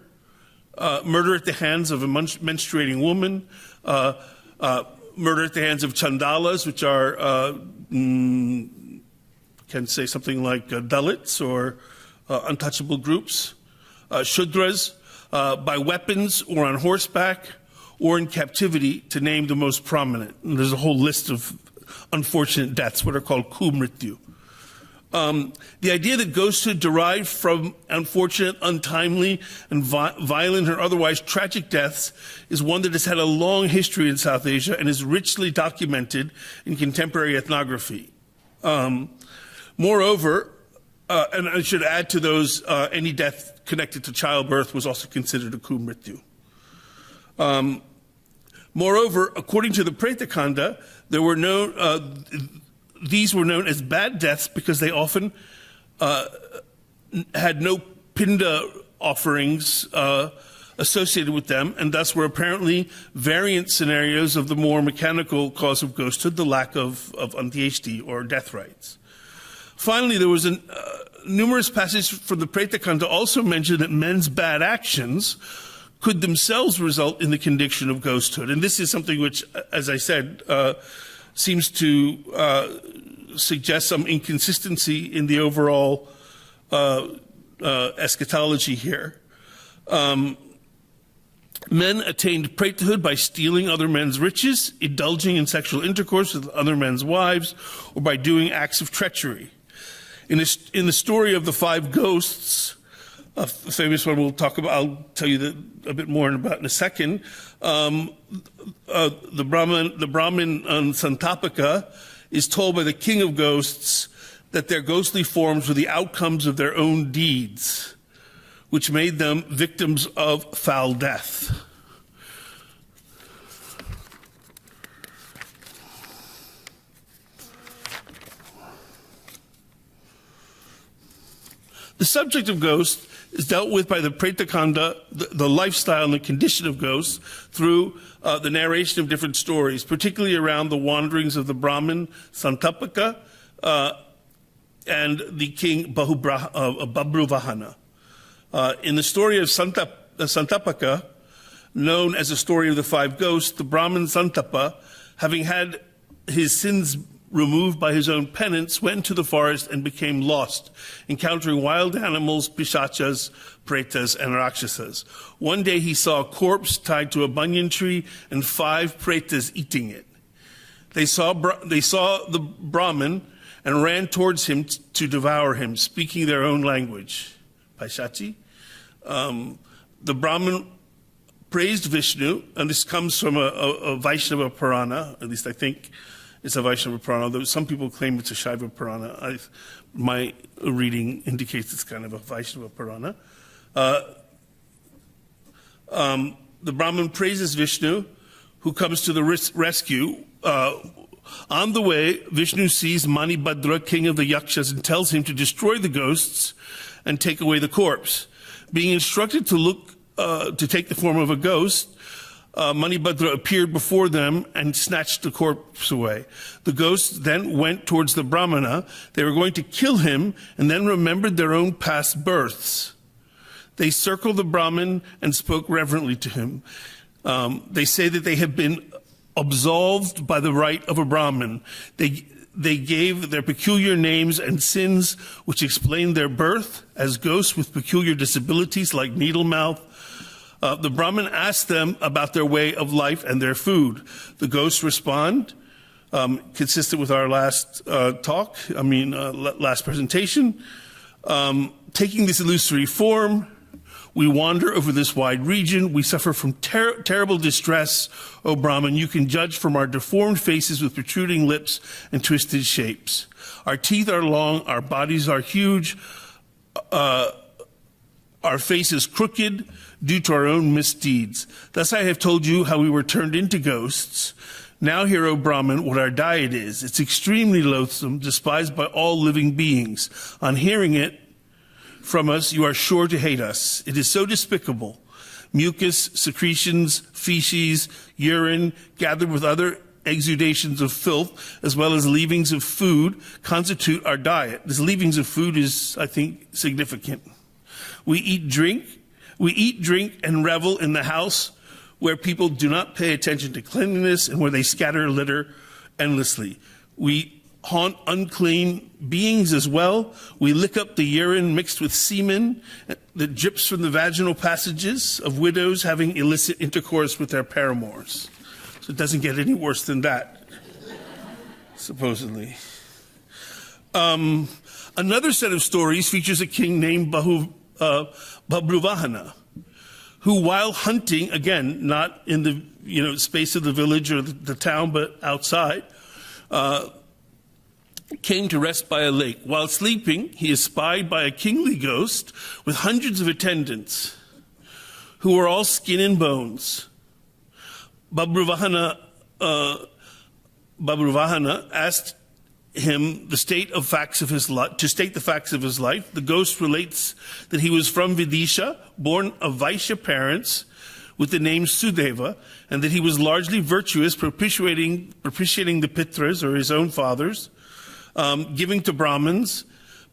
murder at the hands of a menstruating woman, murder at the hands of chandalas, which are, can say something like Dalits or untouchable groups, Shudras, by weapons or on horseback or in captivity, to name the most prominent. And there's a whole list of unfortunate deaths, what are called kumrityu. The idea that ghosthood derived from unfortunate, untimely, and violent or otherwise tragic deaths is one that has had a long history in South Asia and is richly documented in contemporary ethnography. Moreover, and I should add to those, any death connected to childbirth was also considered a kumrityu. Moreover, according to the Preta Kanda, there were these were known as bad deaths because they often had no pinda offerings associated with them, and thus were apparently variant scenarios of the more mechanical cause of ghosthood, the lack of antiesti or death rites. Finally, there was numerous passages from the Preta Kanda also mentioned that men's bad actions could themselves result in the condition of ghosthood. And this is something which, as I said, seems to suggest some inconsistency in the overall eschatology here. Men attained pretahood by stealing other men's riches, indulging in sexual intercourse with other men's wives, or by doing acts of treachery. In the story of the five ghosts, a famous one we'll talk about, I'll tell you a bit more about in a second, the Brahmin Santapaka is told by the king of ghosts that their ghostly forms were the outcomes of their own deeds, which made them victims of foul death. The subject of ghosts is dealt with by the Preta Kanda, the lifestyle and the condition of ghosts, through the narration of different stories, particularly around the wanderings of the Brahmin Santapaka and the king Babruvahana. In the story of Santapaka, known as the story of the five ghosts, the Brahmin Santapa, having had his sins removed by his own penance, went into the forest and became lost, encountering wild animals, pishachas, pretas, and rakshasas. One day he saw a corpse tied to a banyan tree and 5 pretas eating it. They saw the Brahmin and ran towards him to devour him, speaking their own language. Paishachi. The Brahmin praised Vishnu, and this comes from a Vaishnava Purana, at least I think it's a Vaishnava Purana, although some people claim it's a Shaiva Purana. My reading indicates it's kind of a Vaishnava Purana. The Brahmin praises Vishnu, who comes to the rescue. On the way, Vishnu sees Manibhadra, king of the Yakshas, and tells him to destroy the ghosts and take away the corpse. Being instructed to take the form of a ghost, Manibhadra appeared before them and snatched the corpse away. The ghosts then went towards the Brahmana. They were going to kill him and then remembered their own past births. They circled the Brahmin and spoke reverently to him. They say that they have been absolved by the right of a Brahmin. They gave their peculiar names and sins, which explained their birth as ghosts with peculiar disabilities like needle mouth. The Brahmin asked them about their way of life and their food. The ghosts respond, consistent with our last last presentation. Taking this illusory form, we wander over this wide region. We suffer from terrible distress, O Brahman. You can judge from our deformed faces with protruding lips and twisted shapes. Our teeth are long, our bodies are huge, our faces crooked due to our own misdeeds. Thus I have told you how we were turned into ghosts. Now hear, O Brahman, what our diet is. It's extremely loathsome, despised by all living beings. On hearing it from us, you are sure to hate us. It is so despicable. Mucus, secretions, feces, urine, gathered with other exudations of filth, as well as leavings of food, constitute our diet. This leavings of food is, I think, significant. We eat, drink, and revel in the house where people do not pay attention to cleanliness and where they scatter litter endlessly. We haunt unclean beings as well. We lick up the urine mixed with semen that drips from the vaginal passages of widows having illicit intercourse with their paramours. So it doesn't get any worse than that, supposedly. Another set of stories features a king named Babruvahana, who, while hunting, again, not in the space of the village or the town, but outside, came to rest by a lake. While sleeping, he is spied by a kingly ghost with hundreds of attendants who were all skin and bones. Babruvahana asked him to state the facts of his life. The ghost relates that he was from Vidisha, born of Vaishya parents with the name Sudeva, and that he was largely virtuous, propitiating the Pitras, or his own fathers, giving to Brahmins,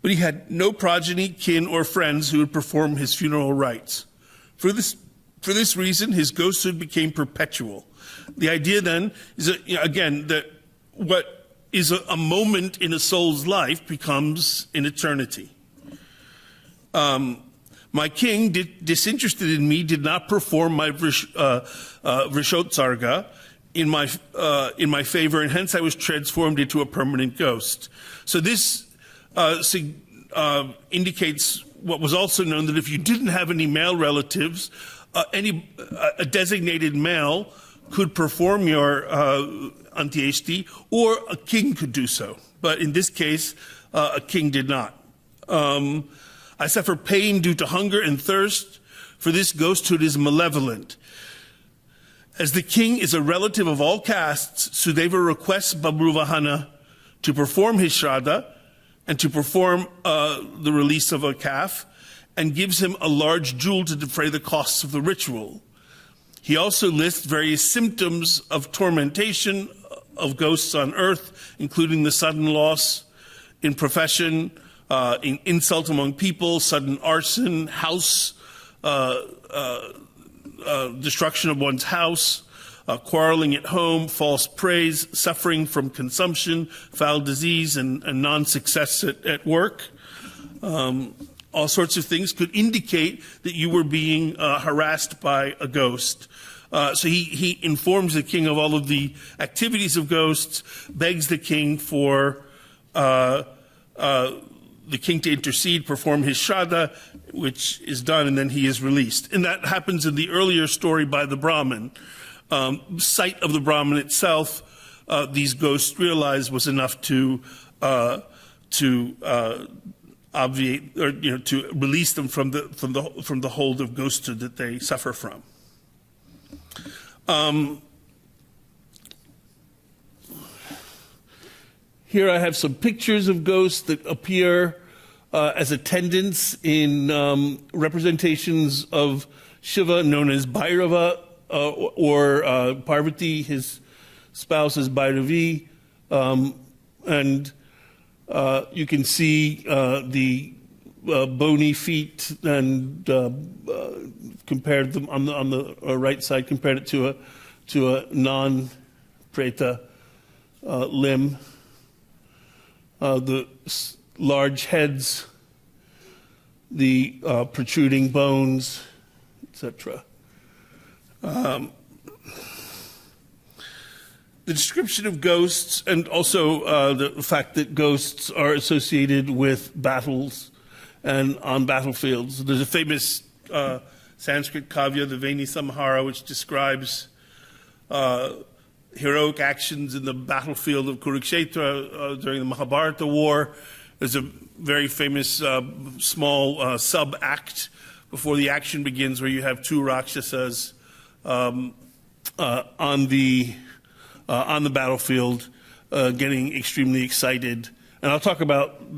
but he had no progeny, kin, or friends who would perform his funeral rites. For this reason, his ghosthood became perpetual. The idea then is that, that what is a moment in a soul's life becomes an eternity. My king, disinterested in me, did not perform my Vrishotsarga in my favor, and hence I was transformed into a permanent ghost. So this indicates what was also known, that if you didn't have any male relatives, a designated male could perform your Antyeshti, or a king could do so. But in this case, a king did not. I suffer pain due to hunger and thirst, for this ghosthood is malevolent. As the king is a relative of all castes, Sudeva requests Babruvahana to perform his shraddha and to perform the release of a calf, and gives him a large jewel to defray the costs of the ritual. He also lists various symptoms of tormentation of ghosts on earth, including the sudden loss in profession, insult among people, sudden arson, house destruction of one's house, quarreling at home, false praise, suffering from consumption, foul disease, and non-success at work. All sorts of things could indicate that you were being harassed by a ghost. So he informs the king of all of the activities of ghosts, begs the king for the king to intercede, perform his shraddha, which is done, and then he is released. And that happens in the earlier story by the Brahmin. Sight of the Brahmin itself, these ghosts realized was enough to obviate, or to release them from the hold of ghosthood that they suffer from. Here I have some pictures of ghosts that appear as attendants in representations of Shiva, known as Bhairava, or Parvati, his spouse, is Bhairavi, and you can see the bony feet, and compared them on the right side, compared it to a non-preta limb. The large heads, the protruding bones, etc. The description of ghosts, and also the fact that ghosts are associated with battles and on battlefields. There's a famous Sanskrit kavya, the Veni Samhara, which describes heroic actions in the battlefield of Kurukshetra during the Mahabharata War. There's a very famous small sub-act before the action begins, where you have two Rakshasas on the battlefield, getting extremely excited. And I'll talk about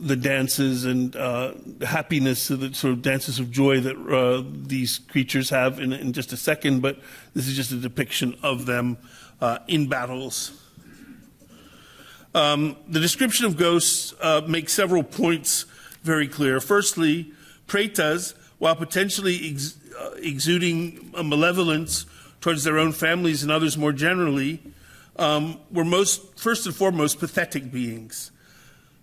the dances and happiness, the sort of dances of joy that these creatures have in just a second, but this is just a depiction of them in battles. The description of ghosts makes several points very clear. Firstly, pretas, while potentially exuding malevolence towards their own families and others more generally, were first and foremost pathetic beings.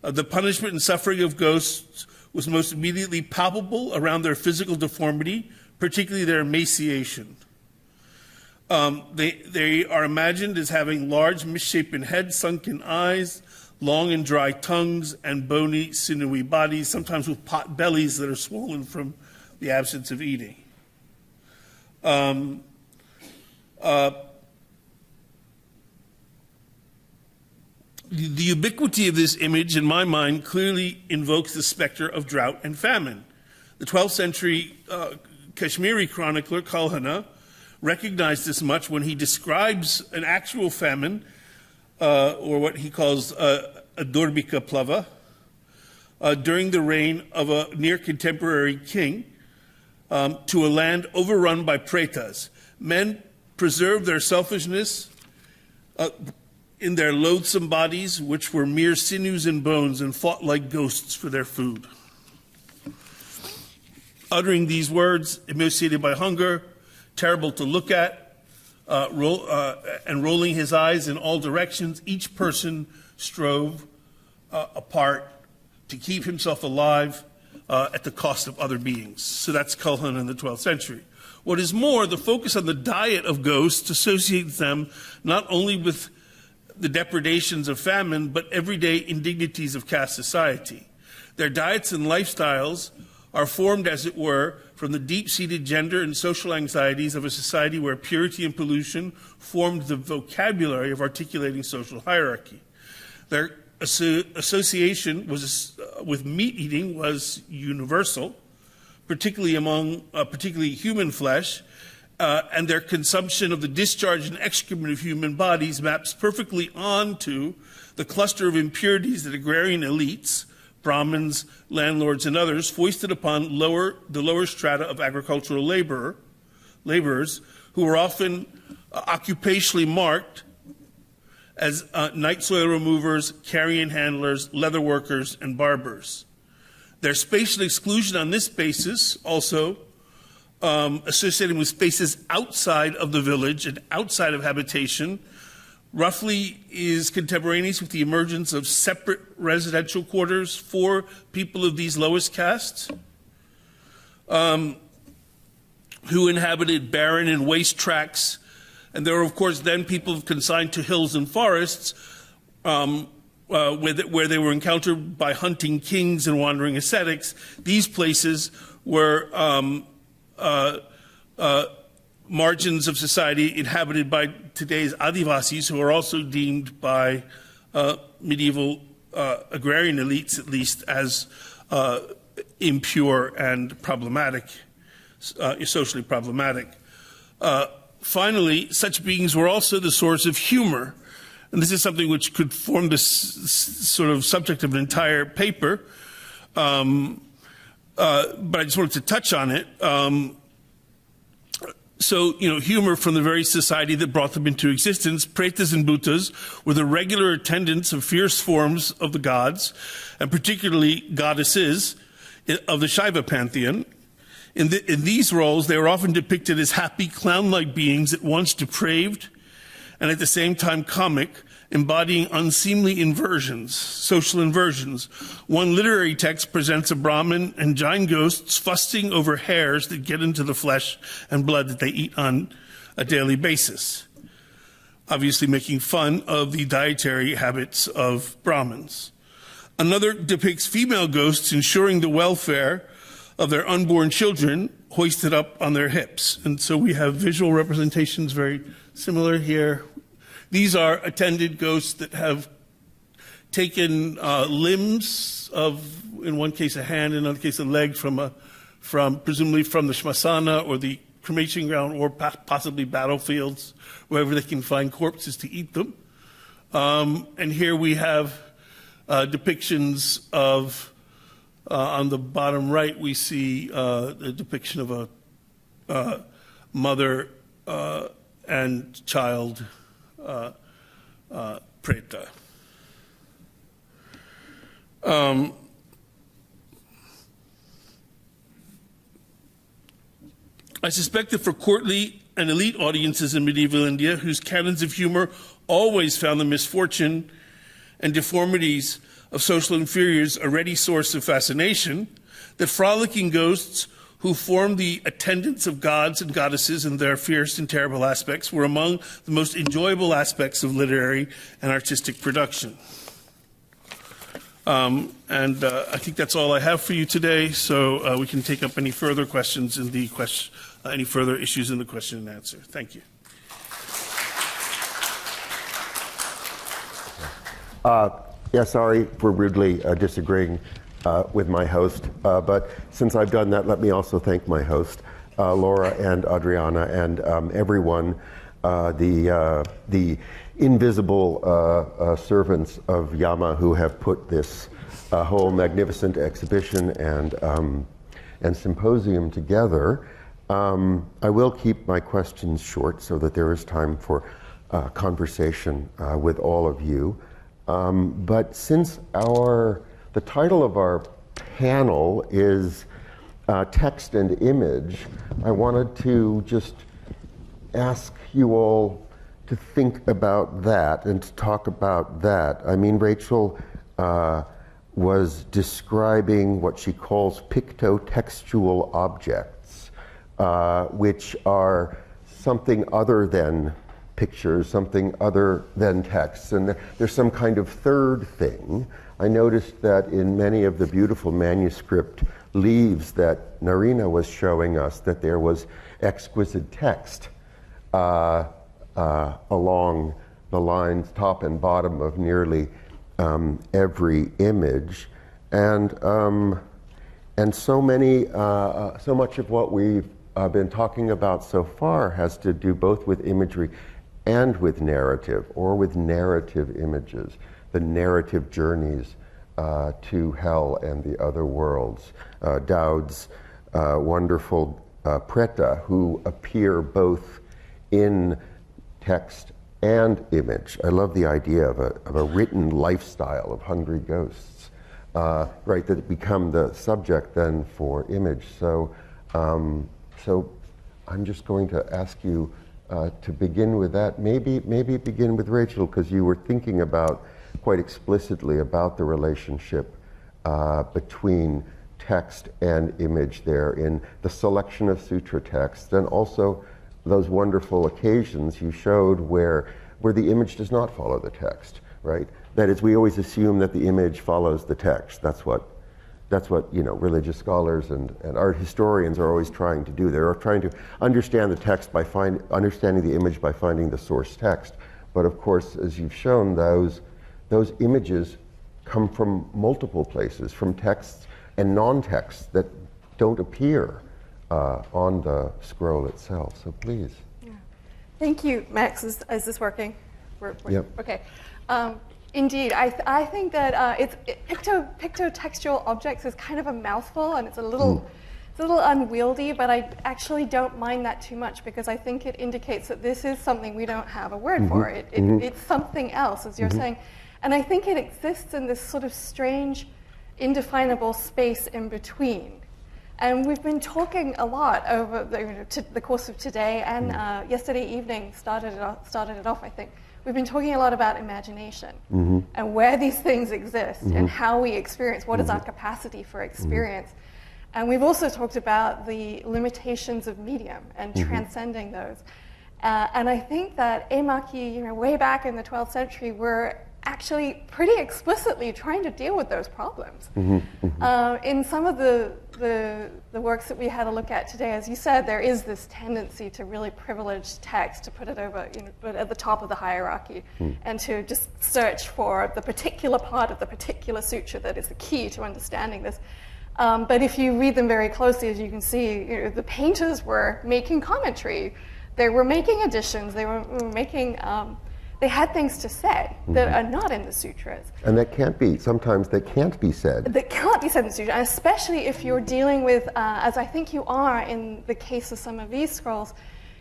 The punishment and suffering of ghosts was most immediately palpable around their physical deformity, particularly their emaciation. They are imagined as having large misshapen heads, sunken eyes, long and dry tongues, and bony, sinewy bodies, sometimes with pot bellies that are swollen from the absence of eating. The ubiquity of this image, in my mind, clearly invokes the specter of drought and famine. The 12th century Kashmiri chronicler Kalhana recognized this much when he describes an actual famine, or what he calls a Durbika Plava, during the reign of a near contemporary king, to a land overrun by pretas. Men preserved their selfishness in their loathsome bodies, which were mere sinews and bones, and fought like ghosts for their food. Uttering these words, emaciated by hunger, terrible to look at, and rolling his eyes in all directions, each person strove apart to keep himself alive at the cost of other beings. So that's Kalhan in the 12th century. What is more, the focus on the diet of ghosts associates them not only with the depredations of famine, but everyday indignities of caste society. Their diets and lifestyles are formed, as it were, from the deep-seated gender and social anxieties of a society where purity and pollution formed the vocabulary of articulating social hierarchy. Their association with meat eating was universal, particularly among human flesh, and their consumption of the discharge and excrement of human bodies maps perfectly onto the cluster of impurities that agrarian elites, Brahmins, landlords, and others foisted upon the lower strata of agricultural laborers, who were often occupationally marked as night soil removers, carrion handlers, leather workers, and barbers. Their spatial exclusion on this basis also associated with spaces outside of the village and outside of habitation roughly is contemporaneous with the emergence of separate residential quarters for people of these lowest castes who inhabited barren and waste tracts. And there were, of course, then people consigned to hills and forests where they were encountered by hunting kings and wandering ascetics. These places were margins of society inhabited by today's Adivasis, who are also deemed by medieval agrarian elites, at least, as impure and problematic, socially problematic. Finally, such beings were also the source of humor. And this is something which could form the sort of subject of an entire paper. But I just wanted to touch on it. So, humor from the very society that brought them into existence. Pretas and Bhutas were the regular attendants of fierce forms of the gods, and particularly goddesses of the Shaiva pantheon. In these roles, they were often depicted as happy, clown-like beings, at once depraved and at the same time comic, embodying unseemly inversions, social inversions. One literary text presents a Brahmin and Jain ghosts fussing over hairs that get into the flesh and blood that they eat on a daily basis, obviously making fun of the dietary habits of Brahmins. Another depicts female ghosts ensuring the welfare of their unborn children hoisted up on their hips. And so we have visual representations very similar here. These are attended ghosts that have taken limbs of, in one case, a hand, in another case, a leg from presumably from the Shmasana or the cremation ground, or possibly battlefields, wherever they can find corpses to eat them. And here we have depictions of, on the bottom right, we see the depiction of a mother and child preta. I suspect that for courtly and elite audiences in medieval India, whose canons of humor always found the misfortune and deformities of social inferiors a ready source of fascination, that frolicking ghosts who formed the attendants of gods and goddesses and their fierce and terrible aspects were among the most enjoyable aspects of literary and artistic production. I think that's all I have for you today, so we can take up any further questions in the any further issues in the question and answer. Thank you. Yeah, sorry for rudely disagreeing with my host, but since I've done that, let me also thank my host, Laura and Adriana, and everyone, the invisible servants of Yama who have put this whole magnificent exhibition and symposium together. I will keep my questions short so that there is time for conversation with all of you. But since the title of our panel is text and image, I wanted to just ask you all to think about that and to talk about that. I mean, Rachel was describing what she calls pictotextual objects, which are something other than pictures, something other than text, and there's some kind of third thing. I noticed that in many of the beautiful manuscript leaves that Nerina was showing us, that there was exquisite text along the lines, top and bottom, of nearly every image, and so much of what we've been talking about so far has to do both with imagery and with narrative, or with narrative images, the narrative journeys to hell and the other worlds. Daud's wonderful preta, who appear both in text and image. I love the idea of a written lifestyle of hungry ghosts, right, that become the subject then for image. So, so I'm just going to ask you to begin with that. Maybe begin with Rachel, because you were thinking about quite explicitly about the relationship between text and image there in the selection of sutra texts, and also those wonderful occasions you showed where the image does not follow the text, right? That is, we always assume that the image follows the text. That's what religious scholars and art historians are always trying to do. They're trying to understand the text by understanding the image by finding the source text. But of course, as you've shown, those images come from multiple places, from texts and non-texts that don't appear on the scroll itself. So please. Yeah. Thank you, Max. Is this working? Yep. Okay. Indeed, I think that pictotextual objects is kind of a mouthful, and it's a little unwieldy, but I actually don't mind that too much, because I think it indicates that this is something we don't have a word for. It's something else, as you're saying. And I think it exists in this sort of strange, indefinable space in between. And we've been talking a lot over the course of today, and yesterday evening started it off, I think. We've been talking a lot about imagination and where these things exist and how we experience, what is our capacity for experience. And we've also talked about the limitations of medium and transcending those. And I think that Emaki, way back in the 12th century, were actually pretty explicitly trying to deal with those problems. In some of the works that we had a look at today, as you said, there is this tendency to really privilege text, to put it over, put at the top of the hierarchy, and to just search for the particular part of the particular sutra that is the key to understanding this. But if you read them very closely, as you can see, the painters were making commentary. They were making additions. They were making they had things to say that are not in the sutras. And that can't be, sometimes they can't be said. That can't be said in the sutra, and especially if you're dealing with, as I think you are in the case of some of these scrolls,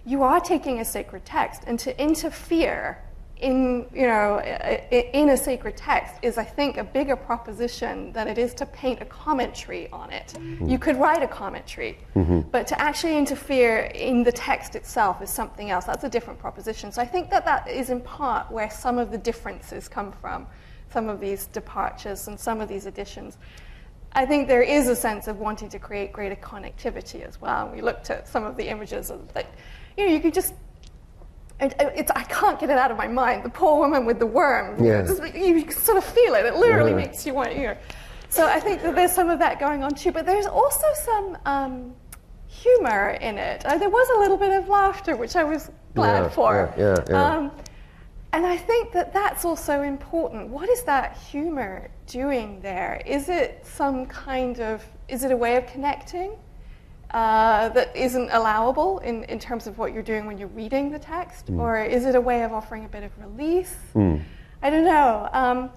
you are taking a sacred text, and to interfere in a sacred text is, I think, a bigger proposition than it is to paint a commentary on it. You could write a commentary, but to actually interfere in the text itself is something else. That's a different proposition. So I think that is in part where some of the differences come from, some of these departures and some of these additions. I think there is a sense of wanting to create greater connectivity as well. We looked at some of the images of that, you could just, I can't get it out of my mind. The poor woman with the worm. Yeah. You can sort of feel it. It literally makes you want to. So I think that there's some of that going on too. But there's also some humor in it. There was a little bit of laughter, which I was glad for. And I think that that's also important. What is that humor doing there? Is it is it a way of connecting? That isn't allowable in terms of what you're doing when you're reading the text? Or is it a way of offering a bit of release? I don't know.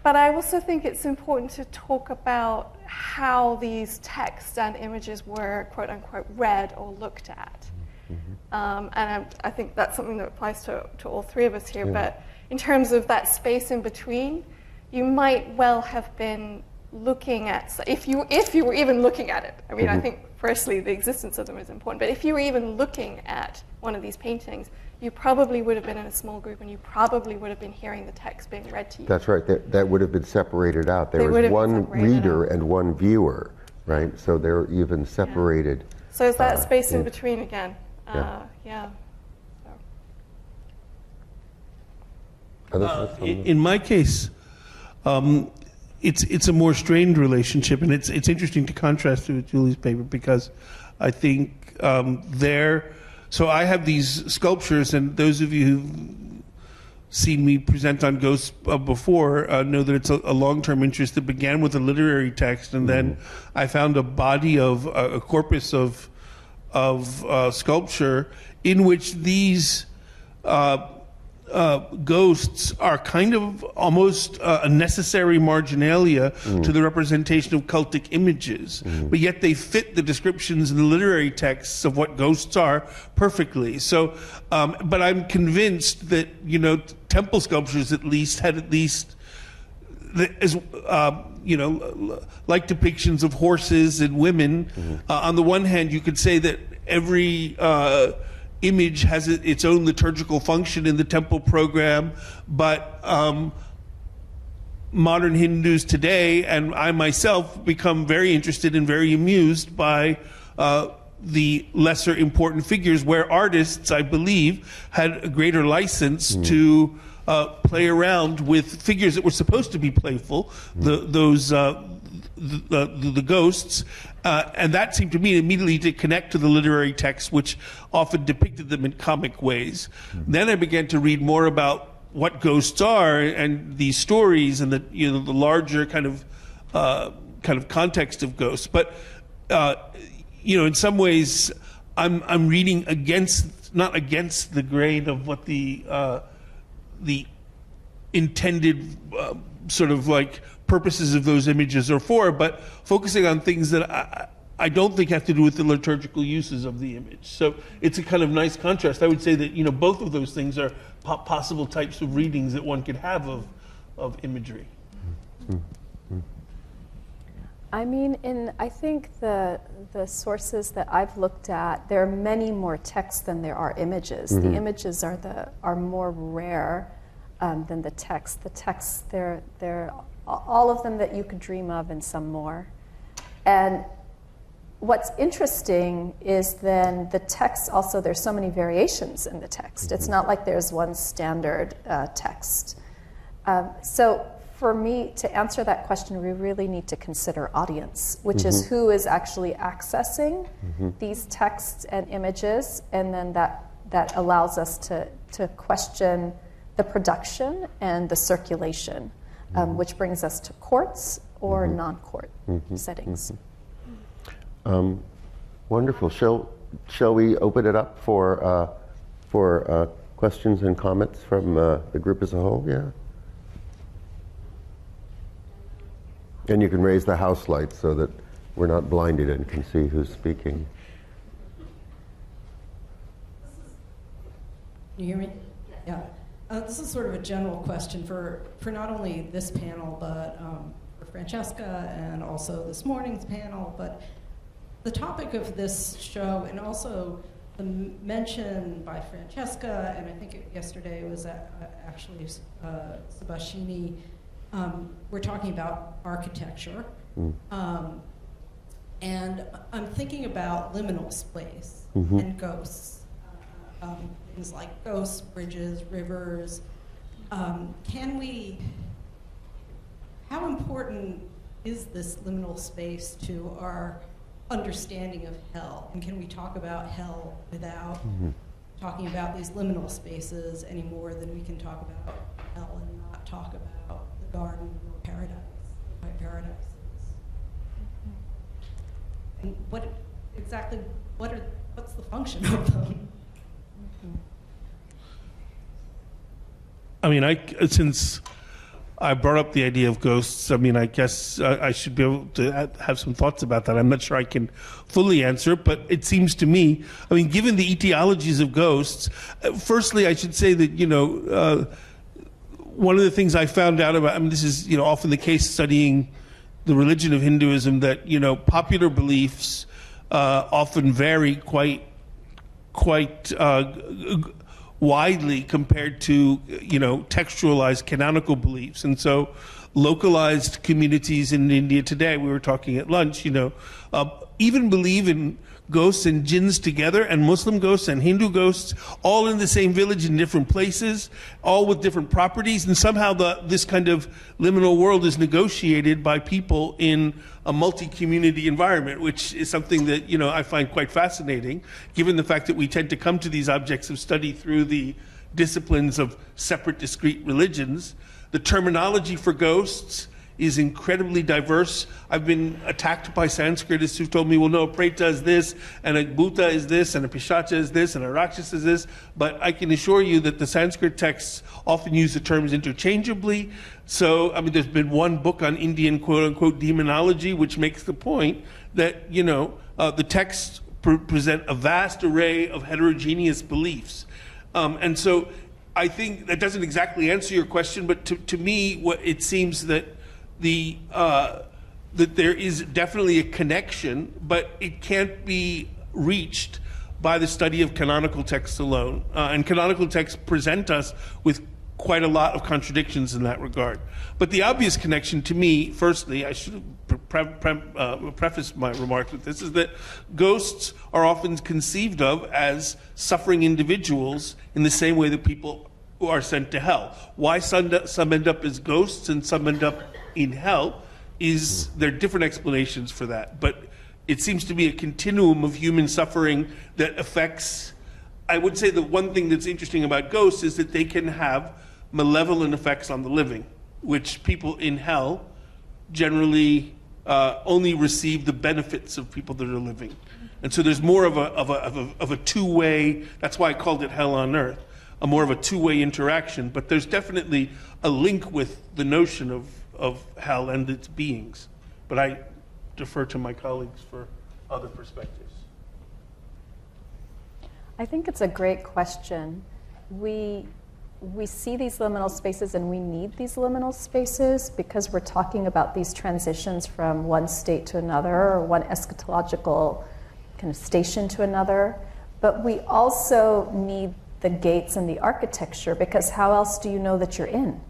But I also think it's important to talk about how these texts and images were, quote unquote, read or looked at. And I think that's something that applies to all three of us here. But in terms of that space in between, you might well have been looking at, if you were even looking at it. I mean, I think firstly the existence of them is important, but if you were even looking at one of these paintings, you probably would have been in a small group, and you probably would have been hearing the text being read to you. That's right. That would have been separated out. There was one reader and one viewer, right? So they're even separated. So is that space in between again? In my case, it's a more strained relationship, and it's interesting to contrast it with Julie's paper, because I think so I have these sculptures, and those of you who've seen me present on ghosts before know that it's a long-term interest that began with a literary text, and then I found a body of a corpus of sculpture in which these ghosts are kind of almost a necessary marginalia to the representation of cultic images, but yet they fit the descriptions in the literary texts of what ghosts are perfectly. So, but I'm convinced that, temple sculptures at least had as like depictions of horses and women. On the one hand, you could say that every image has its own liturgical function in the temple program, but modern Hindus today, and I myself, become very interested and very amused by the lesser important figures, where artists, I believe, had a greater license to play around with figures that were supposed to be playful, the ghosts, and that seemed to me immediately to connect to the literary text, which often depicted them in comic ways. Then I began to read more about what ghosts are and these stories and the larger kind of context of ghosts. But in some ways, I'm reading not against the grain of what the intended sort of like purposes of those images are for, but focusing on things that I don't think have to do with the liturgical uses of the image. So it's a kind of nice contrast. I would say that both of those things are possible types of readings that one could have of imagery. I mean, I think the sources that I've looked at, there are many more texts than there are images. The images are more rare than the text. The texts, they're all of them that you could dream of and some more. And what's interesting is then the text also, there's so many variations in the text. It's not like there's one standard text. So for me, to answer that question, we really need to consider audience, which is who is actually accessing these texts and images, and then that allows us to question the production and the circulation, which brings us to courts or non-court settings. Wonderful. Shall we open it up for questions and comments from the group as a whole? Yeah. And you can raise the house lights so that we're not blinded and can see who's speaking. Can you hear me? Yeah. This is sort of a general question for not only this panel, but for Francesca and also this morning's panel. But the topic of this show, and also the mention by Francesca, and I think yesterday was actually Sebastiani, we're talking about architecture. And I'm thinking about liminal space and ghosts. Things like ghosts, bridges, rivers. How important is this liminal space to our understanding of hell? And can we talk about hell without talking about these liminal spaces any more than we can talk about hell and not talk about the garden or paradise, paradises? And what's the function of them? I mean, since I brought up the idea of ghosts, I mean, I guess I should be able to have some thoughts about that. I'm not sure I can fully answer, but it seems to me, I mean, given the etiologies of ghosts, firstly, I should say that, one of the things I found out about, I mean, this is, often the case studying the religion of Hinduism, that, popular beliefs often vary quite widely compared to, textualized canonical beliefs. And so localized communities in India today, we were talking at lunch, even believe in ghosts and jinns together, and Muslim ghosts and Hindu ghosts, all in the same village in different places, all with different properties. And somehow this kind of liminal world is negotiated by people in a multi-community environment, which is something that, I find quite fascinating, given the fact that we tend to come to these objects of study through the disciplines of separate, discrete religions. The terminology for ghosts is incredibly diverse. I've been attacked by Sanskritists who've told me, well, no, a Preta is this, and a Bhuta is this, and a Pishacha is this, and a Rakshasa is this. But I can assure you that the Sanskrit texts often use the terms interchangeably. So, I mean, there's been one book on Indian quote-unquote demonology, which makes the point that, the texts present a vast array of heterogeneous beliefs. And so I think that doesn't exactly answer your question, but to me, what it seems that that there is definitely a connection, but it can't be reached by the study of canonical texts alone. And canonical texts present us with quite a lot of contradictions in that regard. But the obvious connection to me, firstly, I should have prefaced my remarks with this, is that ghosts are often conceived of as suffering individuals in the same way that people who are sent to hell. Why some end up as ghosts and some end up in hell there are different explanations for that. But it seems to be a continuum of human suffering that affects, I would say the one thing that's interesting about ghosts is that they can have malevolent effects on the living, which people in hell generally only receive the benefits of people that are living. And so there's more of a two-way, that's why I called it hell on earth, a more of a two-way interaction. But there's definitely a link with the notion of hell and its beings. But I defer to my colleagues for other perspectives. I think it's a great question. We see these liminal spaces, and we need these liminal spaces because we're talking about these transitions from one state to another, or one eschatological kind of station to another. But we also need the gates and the architecture, because how else do you know that you're in?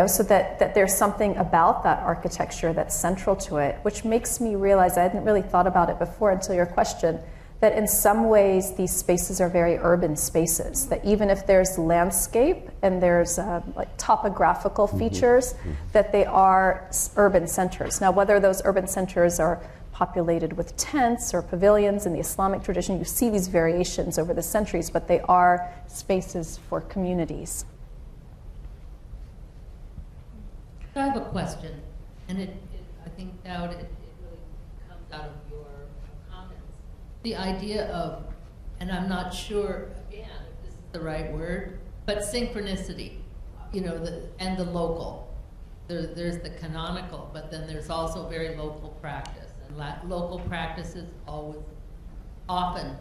So that there's something about that architecture that's central to it, which makes me realize, I hadn't really thought about it before until your question, that in some ways these spaces are very urban spaces, that even if there's landscape and there's like topographical features, that they are urban centers. Now, whether those urban centers are populated with tents or pavilions in the Islamic tradition, you see these variations over the centuries, but they are spaces for communities. I have a question, and I think, Daud, it really comes out of your comments. The idea of, and I'm not sure, again, if this is the right word, but synchronicity, and the local. There's the canonical, but then there's also very local practice. And local practice is often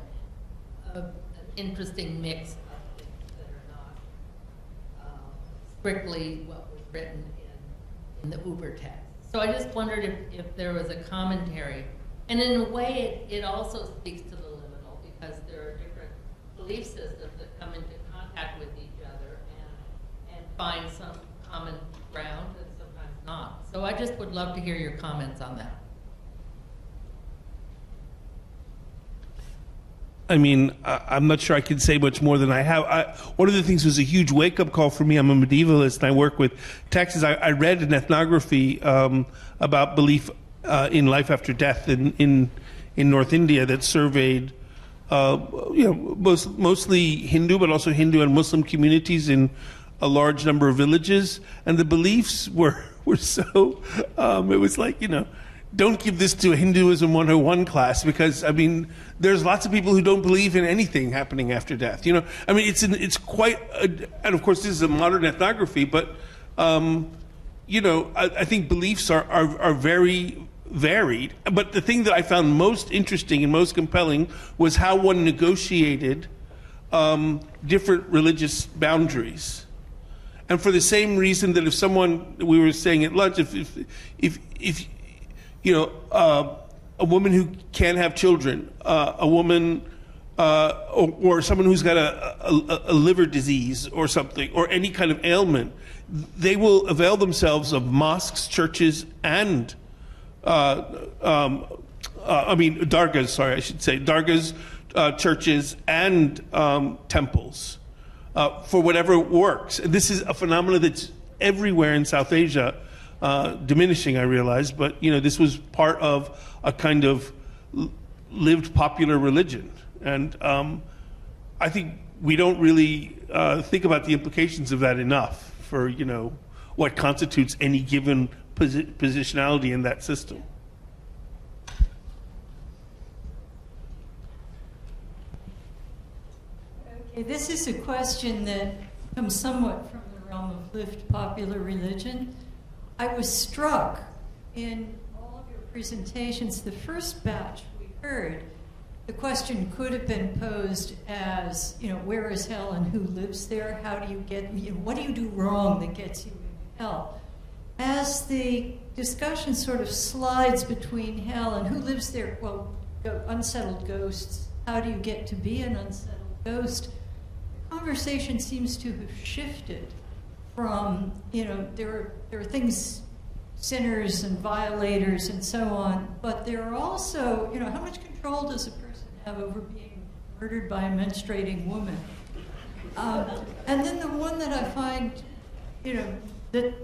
an interesting mix of things that are not strictly what was written in the Uber text. So I just wondered if there was a commentary. And in a way, it also speaks to the liminal, because there are different belief systems that come into contact with each other and find some common ground and sometimes not. So I just would love to hear your comments on that. I mean, I'm not sure I can say much more than I have. One of the things was a huge wake-up call for me. I'm a medievalist, and I work with texts. I read an ethnography about belief in life after death in North India that surveyed, mostly Hindu, but also Hindu and Muslim communities in a large number of villages, and the beliefs were so. It was like, don't give this to a Hinduism 101 class, because, I mean, there's lots of people who don't believe in anything happening after death. I mean, it's quite, and of course this is a modern ethnography, but, I think beliefs are very varied. But the thing that I found most interesting and most compelling was how one negotiated different religious boundaries. And for the same reason that if someone, we were saying at lunch, if a woman who can't have children, a woman, or someone who's got a liver disease or something, or any kind of ailment, they will avail themselves of mosques, churches, and dargahs. Sorry, I should say dargahs, churches, and temples for whatever works. And this is a phenomenon that's everywhere in South Asia. Diminishing, I realize, but this was part of a kind of lived popular religion, and I think we don't really think about the implications of that enough for what constitutes any given positionality in that system. Okay, this is a question that comes somewhat from the realm of lived popular religion. I was struck in all of your presentations, the first batch we heard, the question could have been posed as, where is hell and who lives there? How do you get, what do you do wrong that gets you into hell? As the discussion sort of slides between hell and who lives there, well, unsettled ghosts, how do you get to be an unsettled ghost? The conversation seems to have shifted from, there are things, sinners and violators and so on, but there are also, how much control does a person have over being murdered by a menstruating woman? And then the one that I find, that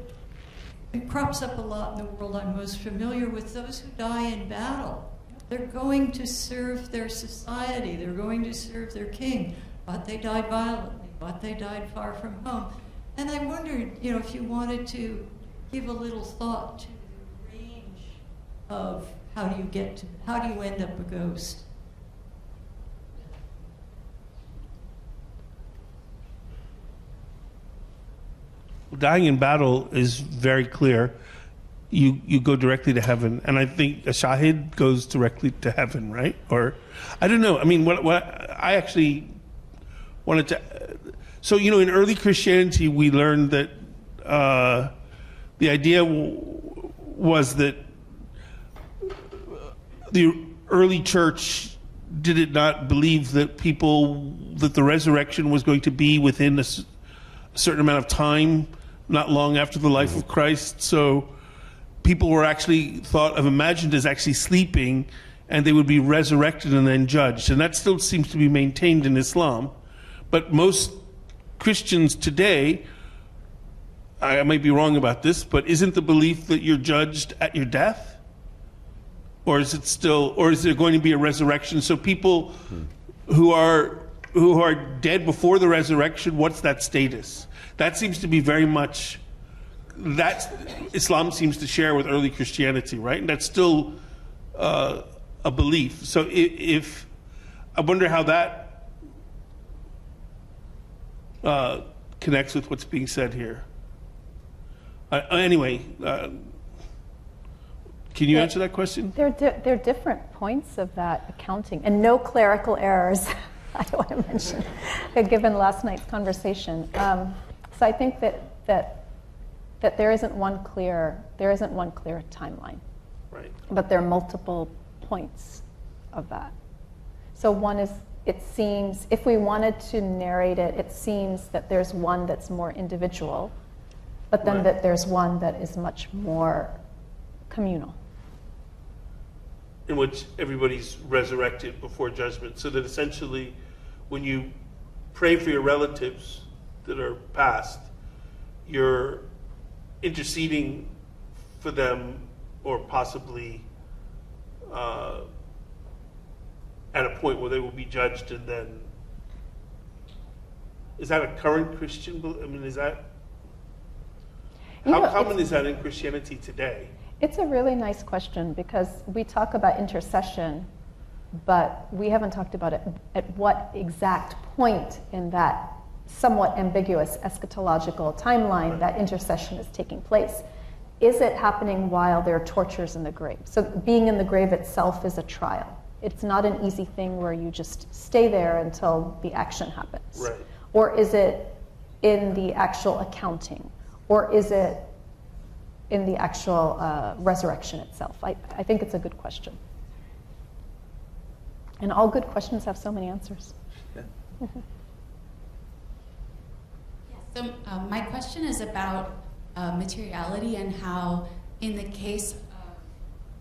it crops up a lot in the world I'm most familiar with, those who die in battle. They're going to serve their society, they're going to serve their king, but they died violently, but they died far from home. And I wondered, if you wanted to give a little thought to the range of how do you end up a ghost? Dying in battle is very clear. You go directly to heaven, and I think a shahid goes directly to heaven, right? Or I don't know. I mean, what I actually wanted to. So in early Christianity, we learned that the idea was that the early church did not believe that the resurrection was going to be within a certain amount of time, not long after the life of Christ. So people were actually imagined as actually sleeping, and they would be resurrected and then judged. And that still seems to be maintained in Islam. But most Christians today, I might be wrong about this, but isn't the belief that you're judged at your death? Or is there going to be a resurrection? So people who are dead before the resurrection, what's that status? That seems to be very much, that Islam seems to share with early Christianity, right? And that's still a belief. So if I wonder how that connects with what's being said here. Anyway, can you answer that question? There are different points of that accounting, and no clerical errors, I want to mention, given last night's conversation. So I think that there isn't one clear timeline, right? But there are multiple points of that. So one is, it seems, if we wanted to narrate it, it seems that there's one that's more individual, but then that there's one that is much more communal. In which everybody's resurrected before judgment. So that essentially, when you pray for your relatives that are passed, you're interceding for them, or possibly at a point where they will be judged, and then is that a current Christian? I mean, is that how common is that in Christianity today? It's a really nice question, because we talk about intercession, but we haven't talked about it at what exact point in that somewhat ambiguous eschatological timeline that intercession is taking place. Is it happening while there are tortures in the grave? So being in the grave itself is a trial. It's not an easy thing where you just stay there until the action happens. Right. Or is it in the actual accounting? Or is it in the actual resurrection itself? I think it's a good question. And all good questions have so many answers. Yeah. So my question is about materiality, and how in the case of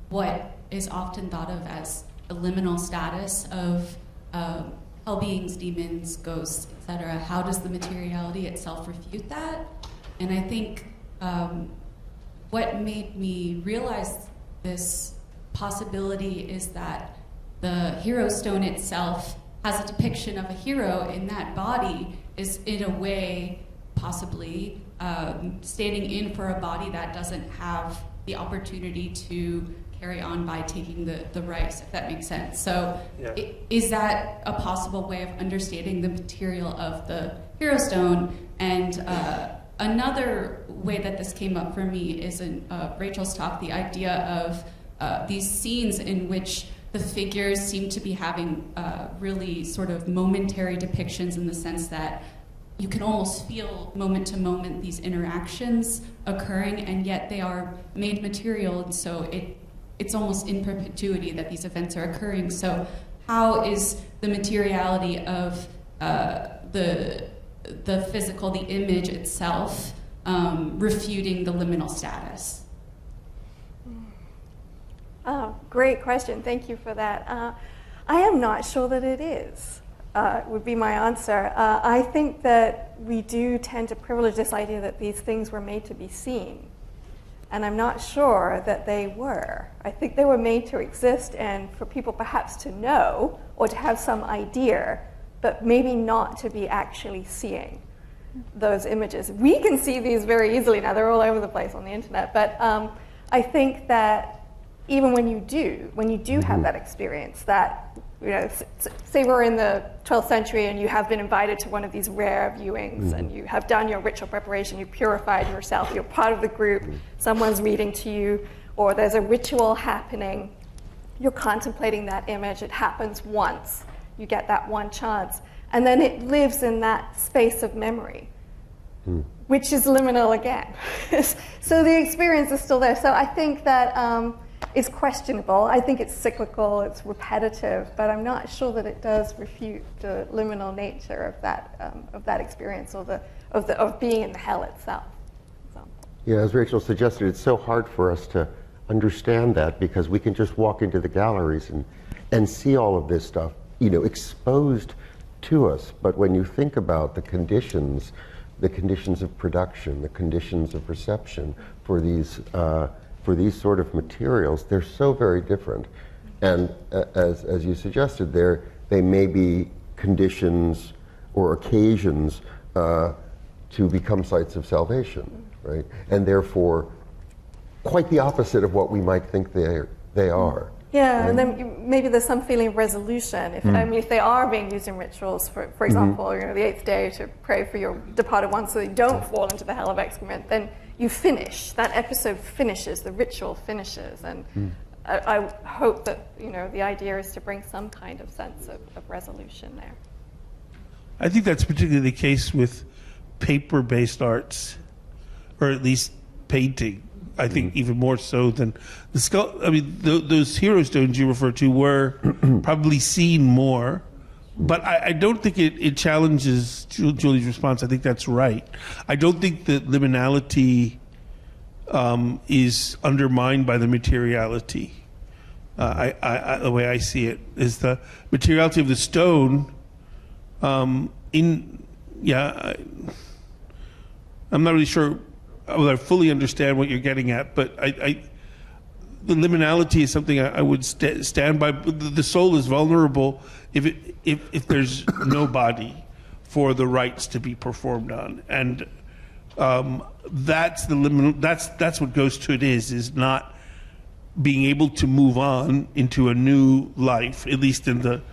what is often thought of as a liminal status of hell beings, demons, ghosts, etc., how does the materiality itself refute that? And I think what made me realize this possibility is that the hero stone itself has a depiction of a hero, and that body is in a way possibly standing in for a body that doesn't have the opportunity to carry on by taking the rice, if that makes sense. So is that a possible way of understanding the material of the hero stone? And another way that this came up for me is in Rachel's talk, the idea of these scenes in which the figures seem to be having really sort of momentary depictions, in the sense that you can almost feel moment to moment these interactions occurring, and yet they are made material, and so it's almost in perpetuity that these events are occurring. So how is the materiality of the physical, the image itself, refuting the liminal status? Oh, great question. Thank you for that. I am not sure that it is, would be my answer. I think that we do tend to privilege this idea that these things were made to be seen. And I'm not sure that they were. I think they were made to exist and for people perhaps to know or to have some idea, but maybe not to be actually seeing those images. We can see these very easily now. They're all over the place on the internet. But I think that even when you do have that experience, that, say we're in the 12th century and you have been invited to one of these rare viewings and you have done your ritual preparation, you've purified yourself, you're part of the group, someone's reading to you, or there's a ritual happening, you're contemplating that image, it happens once, you get that one chance, and then it lives in that space of memory, which is liminal again. So the experience is still there. So I think that it's questionable. I think it's cyclical, it's repetitive, but I'm not sure that it does refute the liminal nature of that experience, or of being in the hell itself. So. Yeah, as Rachel suggested, it's so hard for us to understand that because we can just walk into the galleries and see all of this stuff, exposed to us. But when you think about the conditions of production, the conditions of reception for these sort of materials, they're so very different. And as you suggested, they may be conditions or occasions to become sites of salvation, right? And therefore, quite the opposite of what we might think they are. Yeah, and then maybe there's some feeling of resolution. If they are being used in rituals, for example, the 8th day to pray for your departed ones so they don't fall into the hell of excrement, then you finish. That episode finishes, the ritual finishes, and I hope that the idea is to bring some kind of sense of resolution there. I think that's particularly the case with paper-based arts, or at least painting. I think even more so than the skull. I mean, those hero stones you refer to were probably seen more, but I don't think it challenges Julie's response. I think that's right. I don't think that liminality is undermined by the materiality. The way I see it is the materiality of the stone. I'm not really sure. I fully understand what you're getting at, but the liminality is something I would stand by. The soul is vulnerable if there's no body for the rites to be performed on, and that's the liminal. That's what ghost hood is not being able to move on into a new life, at least in the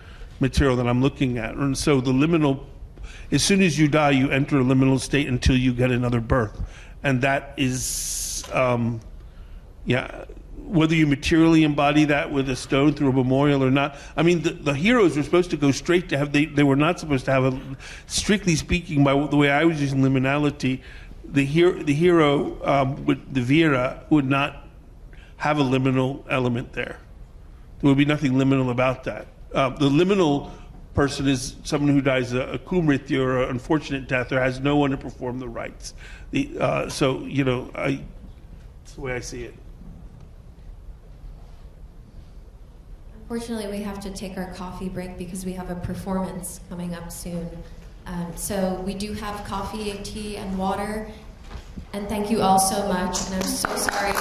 material that I'm looking at. And so the liminal, as soon as you die, you enter a liminal state until you get another birth. And that is, whether you materially embody that with a stone through a memorial or not. I mean, the heroes were supposed to go straight to have, they were not supposed to have strictly speaking, by the way I was using liminality, the hero with the Vera would not have a liminal element there. There would be nothing liminal about that. The liminal person is someone who dies a kumritya or an unfortunate death or has no one to perform the rites. It's the way I see it. Unfortunately, we have to take our coffee break because we have a performance coming up soon. So we do have coffee, tea, and water. And thank you all so much. And I'm so sorry.